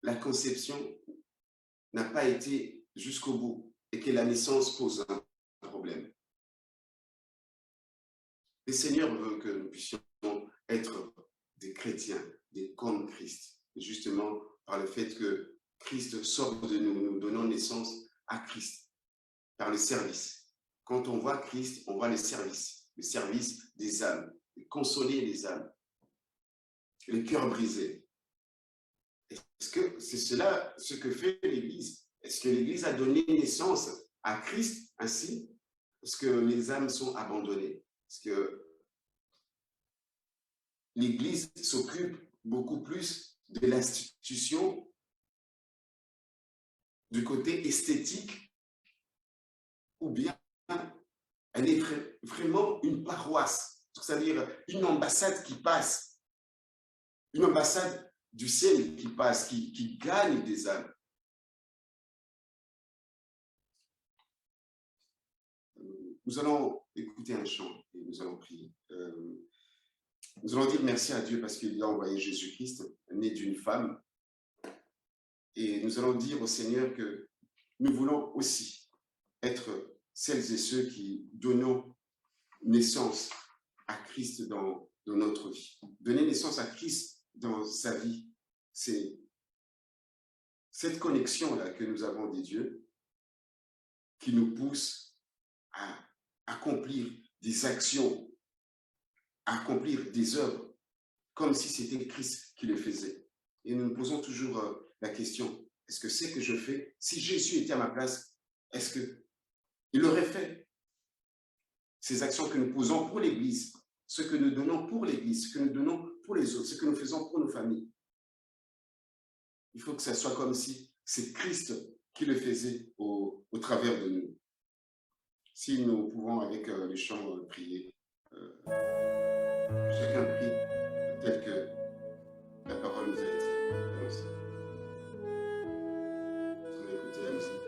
la conception n'a pas été jusqu'au bout et que la naissance pose un problème. Le Seigneur veut que nous puissions être des chrétiens, des comme Christ, justement par le fait que Christ sort de nous, nous donnons naissance à Christ, par le service. Quand on voit Christ, on voit le service des âmes, de consoler les âmes, le cœur brisé. Est-ce que c'est cela ce que fait l'Église? Est-ce que l'Église a donné naissance à Christ ainsi? Parce que les âmes sont abandonnées. Parce que l'Église s'occupe beaucoup plus de l'institution, du côté esthétique, ou bien elle est vraiment une paroisse, c'est-à-dire une ambassade qui passe, une ambassade du ciel qui passe, qui gagne des âmes. Nous allons écouter un chant et nous allons prier. Nous allons dire merci à Dieu parce qu'il a envoyé Jésus-Christ, né d'une femme. Et nous allons dire au Seigneur que nous voulons aussi être celles et ceux qui donnons naissance à Christ dans notre vie. Donner naissance à Christ dans sa vie, c'est cette connexion-là que nous avons des dieux qui nous pousse à accomplir des actions accomplir des œuvres comme si c'était Christ qui le faisait. Et nous nous posons toujours la question, est-ce que c'est que je fais? Si Jésus était à ma place, est-ce qu'il aurait fait ces actions que nous posons pour l'Église, ce que nous donnons pour l'Église, ce que nous donnons pour les autres, ce que nous faisons pour nos familles? Il faut que ça soit comme si c'est Christ qui le faisait au travers de nous. Si nous pouvons, avec les chants, prier, chacun prie tel que la parole nous a été annoncée. On va écouter la musique.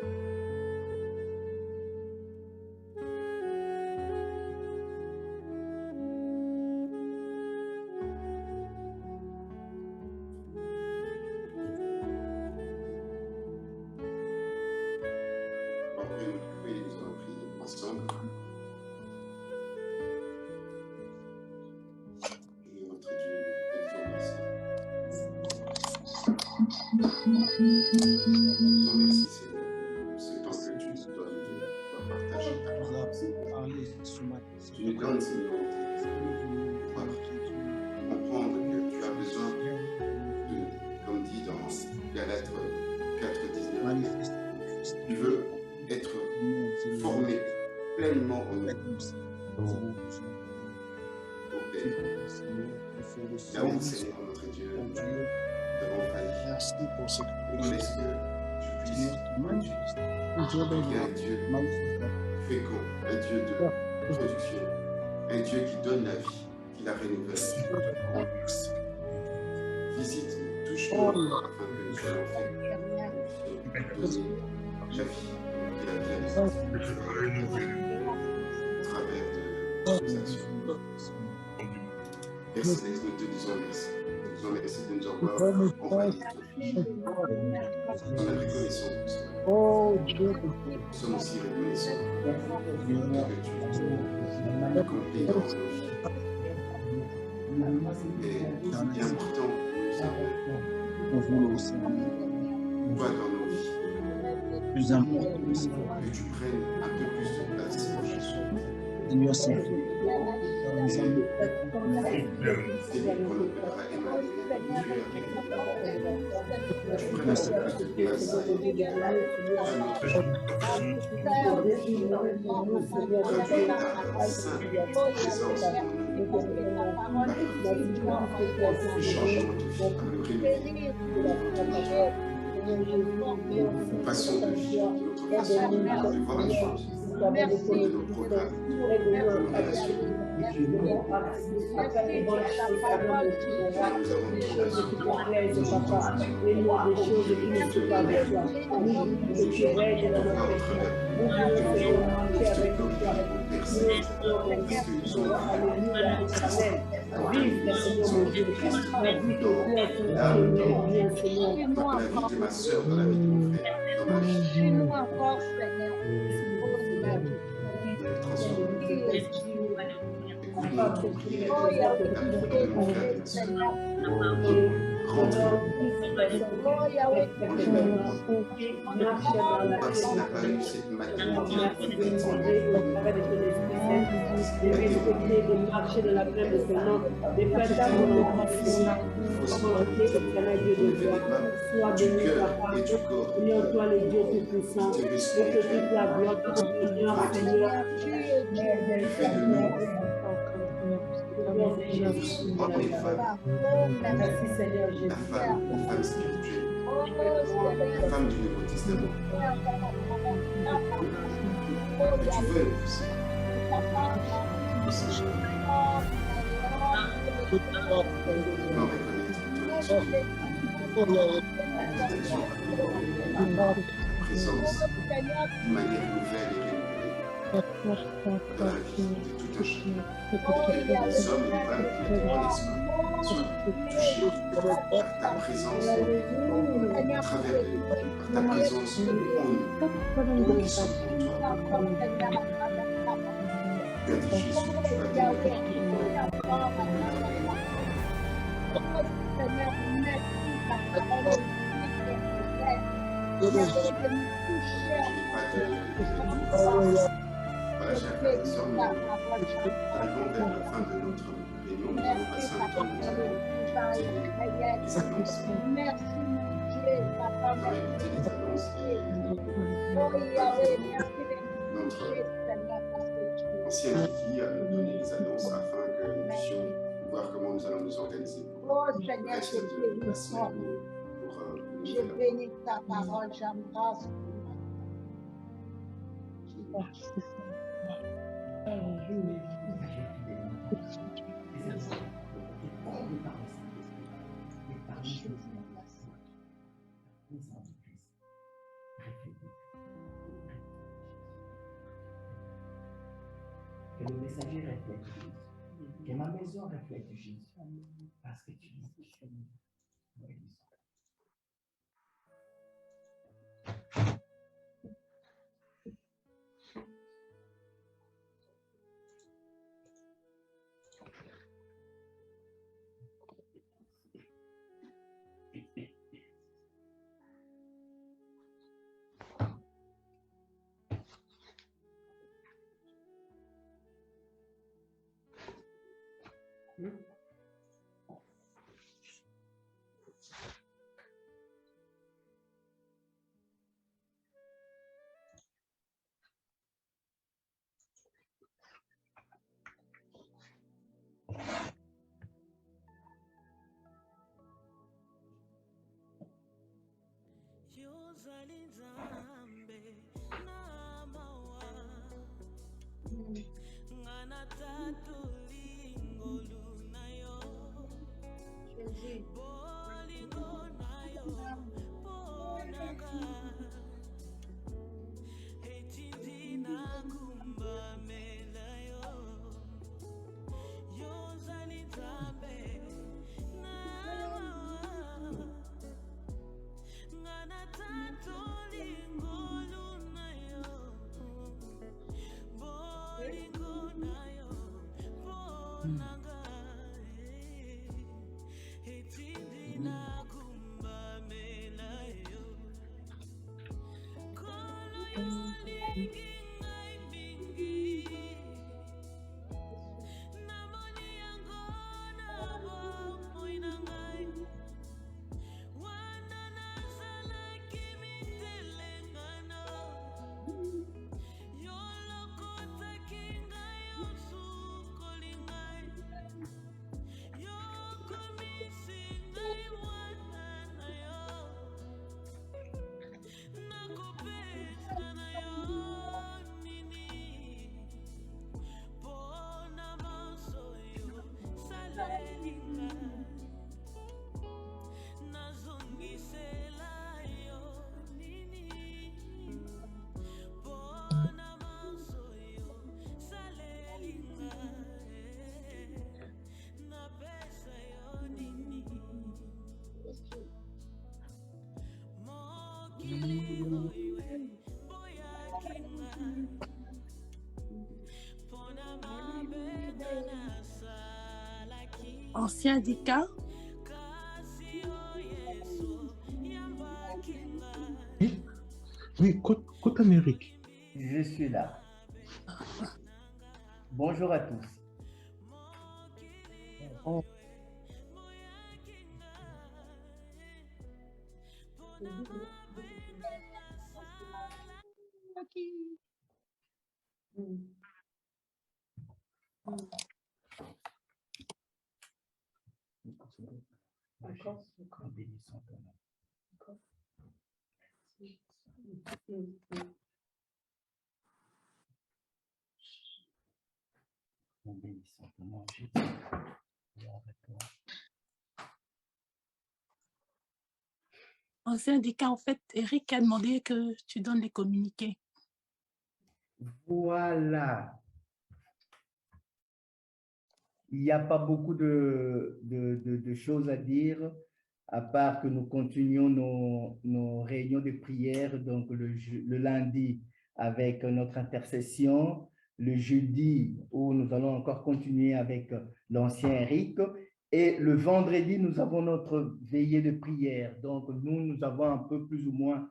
Là où, Seigneur, notre Dieu, nous avons failli. Merci pour ce que nous laisse que tu puisses être un Dieu fécond, un Dieu de production, un Dieu qui donne la vie, qui la renouvelle. Visite-nous, touche-nous, afin que nous soyons faits donner la vie et la vie à des autres, à travers de nos actions. Merci, nous te disons merci. Nous te disons merci de nous avoir envoyé ton Fils. Nous sommes reconnaissants pour cela. Nous sommes aussi reconnaissants que tu accomplis dans nos vies. Et il est important pour nous, toi dans nos vies, plus important que tu prennes un peu plus de place pour Jésus. Façon de vivre, notre façon de voir les choses, de nos programmes, Merci Seigneur Jésus. La femme spirituelle, la femme du Nouveau Testament. Que tu veux aussi. Présence d'une manière nouvelle et renouvelée dans la vie de tout un chacun. Nous sommes des femmes qui ne connaissent pas, soient touchés par ta présence à travers nous, par ta présence en nous, nous qui sommes pour toi. Regarde Jésus, tu vas Voilà, chers frères et sœurs, nous arrivons vers la fin de notre réunion. Nous allons passer un temps où nous allons écouter les annonces. Merci, mon Dieu, papa, Nous allons écouter les annonces et oh Yahweh, merci, notre Seigneur, parce que tu es ancienne Vicky à nous donner les annonces afin que nous puissions voir comment nous allons nous organiser pour oh le Seigneur, reste je de la bénis semaine et pour le je nouvel an. bénis ta parole, j'embrasse. Que le messager reflète Jésus. Que ma maison reflète Jésus. Parce que tu es Ancien Dika. Oui, Côte Amérique. Je suis là. Bonjour à tous. Oh. Nous bénissons ton nom. Nous bénissons ton nom, Jésus. Avec toi. Ancien Dika, en fait, Eric a demandé que tu donnes les communiqués. Voilà. Il n'y a pas beaucoup de choses à dire, à part que nous continuons nos réunions de prière, donc le lundi avec notre intercession, le jeudi où nous allons encore continuer avec l'ancien Eric, et le vendredi, nous avons notre veillée de prière. Donc, nous avons un peu plus ou moins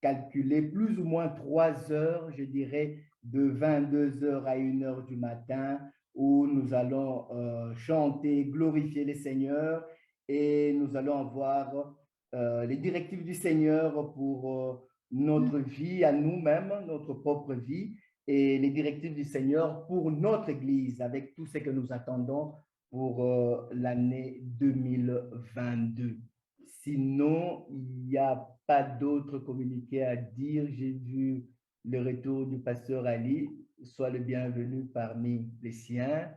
calculé, plus ou moins 3 heures, je dirais, de 22h à 1h du matin, où nous allons chanter, glorifier le Seigneur, et nous allons avoir les directives du Seigneur pour notre vie à nous-mêmes, notre propre vie, et les directives du Seigneur pour notre Église, avec tout ce que nous attendons pour l'année 2022. Sinon, il n'y a pas d'autres communiqués à dire. J'ai vu le retour du pasteur Ali. Sois le bienvenu parmi les siens.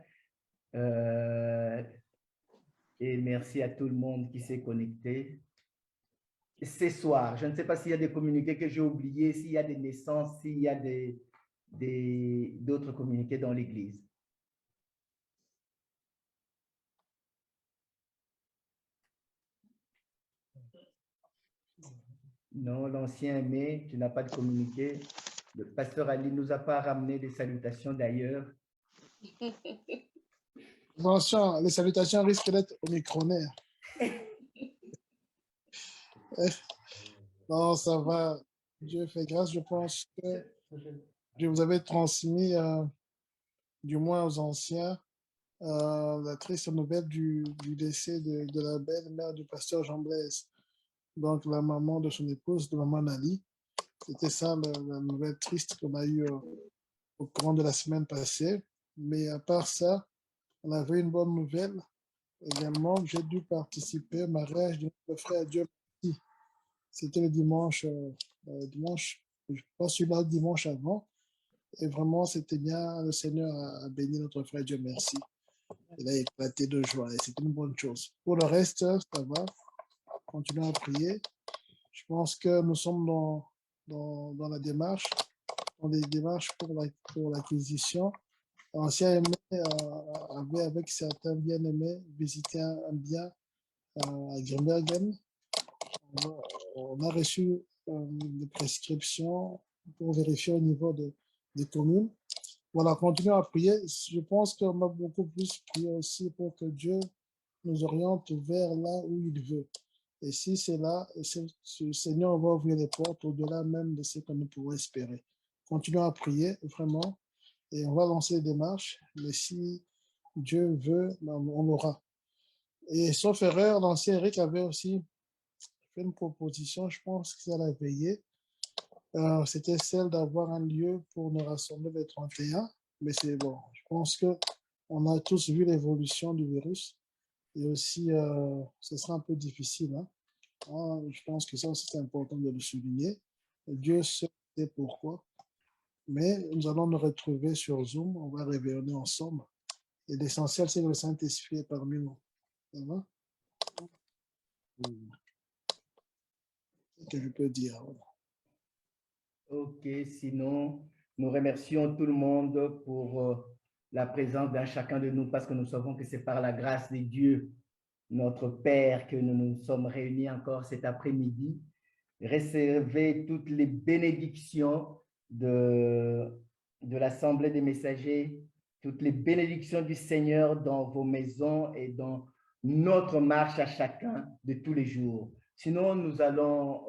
Et merci à tout le monde qui s'est connecté. Ce soir, je ne sais pas s'il y a des communiqués que j'ai oubliés, s'il y a des naissances, s'il y a d'autres communiqués dans l'Église. Non, l'ancien aimé, tu n'as pas de communiqué. Le pasteur Ali ne nous a pas ramené des salutations d'ailleurs. Attention, les salutations risquent d'être omicronaires. Non, ça va. Dieu fait grâce. Je pense que je vous avais transmis, du moins aux anciens, la triste nouvelle du décès de la belle-mère du pasteur Jean Blaise. Donc, la maman de son épouse, de maman Nali. C'était ça la nouvelle triste qu'on a eue au courant de la semaine passée. Mais à part ça, on avait une bonne nouvelle également. J'ai dû participer au mariage de notre frère Dieu merci. C'était le dimanche, je pense le dimanche avant. Et vraiment, c'était bien. Le Seigneur a béni notre frère Dieu merci. Il a éclaté de joie et c'est une bonne chose. Pour le reste, ça va. Continuons à prier. Je pense que nous sommes dans la démarche, dans les démarches pour l'acquisition. L'ancien aimé avait, avec certains bien-aimés, visité un bien à Grimbergen. On a reçu des prescriptions pour vérifier au niveau des communes. Voilà, continuons à prier. Je pense qu'on a beaucoup plus prié aussi pour que Dieu nous oriente vers là où il veut. Et si c'est là, le Seigneur va ouvrir les portes au-delà même de ce que nous pouvons espérer. Continuons à prier, vraiment, et on va lancer les démarches. Mais si Dieu veut, on l'aura. Et sauf erreur, l'ancien Eric avait aussi fait une proposition, je pense que ça l'a veillé. C'était celle d'avoir un lieu pour nous rassembler le 31. Mais c'est bon, je pense qu'on a tous vu l'évolution du virus. Et aussi, ce sera un peu difficile. Hein? Je pense que ça aussi, c'est important de le souligner. Dieu sait pourquoi. Mais nous allons nous retrouver sur Zoom. On va réveiller ensemble. Et l'essentiel, c'est que le Saint-Esprit est parmi nous. Ça va? C'est ce que je peux dire. Voilà. Ok, sinon, nous remercions tout le monde pour la présence d'un chacun de nous parce que nous savons que c'est par la grâce de Dieu, notre Père, que nous nous sommes réunis encore cet après-midi. Recevez toutes les bénédictions de l'Assemblée des messagers, toutes les bénédictions du Seigneur dans vos maisons et dans notre marche à chacun de tous les jours. Sinon, nous allons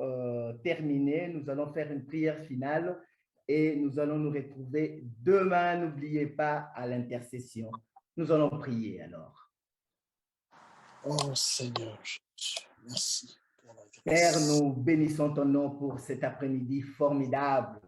terminer, nous allons faire une prière finale et nous allons nous retrouver demain. N'oubliez pas à l'intercession. Nous allons prier alors. Oh Seigneur, merci. Père, nous bénissons ton nom pour cet après-midi formidable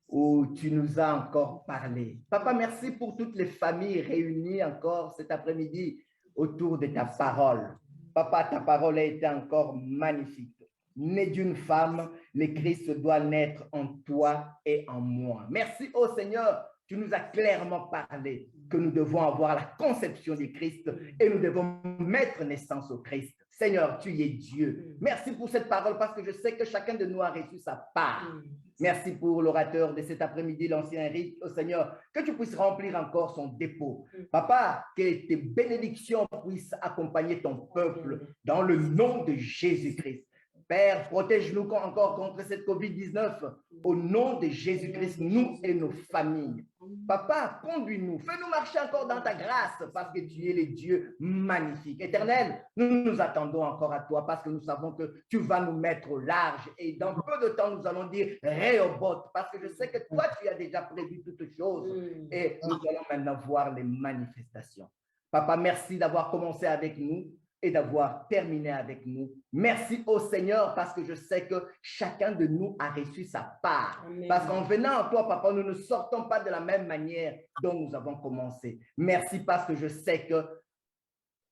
où tu nous as encore parlé. Papa, merci pour toutes les familles réunies encore cet après-midi autour de ta parole. Papa, ta parole a été encore magnifique. Né d'une femme, le Christ doit naître en toi et en moi. Merci, ô Seigneur, tu nous as clairement parlé que nous devons avoir la conception du Christ et nous devons mettre naissance au Christ. Seigneur, tu es Dieu. Merci pour cette parole parce que je sais que chacun de nous a reçu sa part. Merci pour l'orateur de cet après-midi, l'ancien Eric. Oh Seigneur, que tu puisses remplir encore son dépôt. Papa, que tes bénédictions puissent accompagner ton peuple dans le nom de Jésus-Christ. Père, protège-nous encore contre cette COVID-19 au nom de Jésus-Christ, nous et nos familles. Papa, conduis-nous, fais-nous marcher encore dans ta grâce parce que tu es le Dieu magnifique. Éternel, nous nous attendons encore à toi parce que nous savons que tu vas nous mettre au large et dans peu de temps, nous allons dire Rehoboth parce que je sais que toi, tu as déjà prévu toutes choses et nous allons maintenant voir les manifestations. Papa, merci d'avoir commencé avec nous et d'avoir terminé avec nous. Merci au Seigneur parce que je sais que chacun de nous a reçu sa part. Amen. Parce qu'en venant à toi, papa, nous ne sortons pas de la même manière dont nous avons commencé. Merci parce que je sais que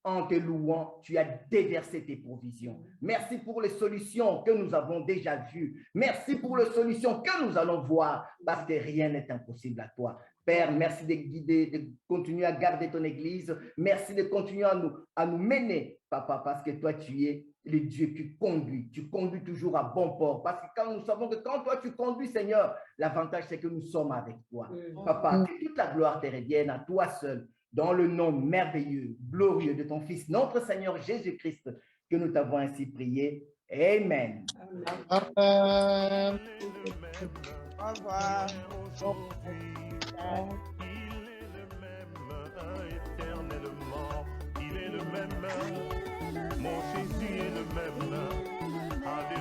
en te louant, tu as déversé tes provisions. Merci pour les solutions que nous avons déjà vues. Merci pour les solutions que nous allons voir parce que rien n'est impossible à toi. Père, merci de guider, de continuer à garder ton Église. Merci de continuer à nous mener, Papa, parce que toi, tu es le Dieu qui conduit. Tu conduis toujours à bon port. Parce que quand nous savons que quand toi, tu conduis, Seigneur, l'avantage, c'est que nous sommes avec toi. Papa, que toute la gloire te revienne à toi seul, dans le nom merveilleux, glorieux de ton Fils, notre Seigneur Jésus-Christ, que nous t'avons ainsi prié. Amen. Amen. Au revoir. Il est le même, éternellement. Il est le même. Mon Jésus est le même.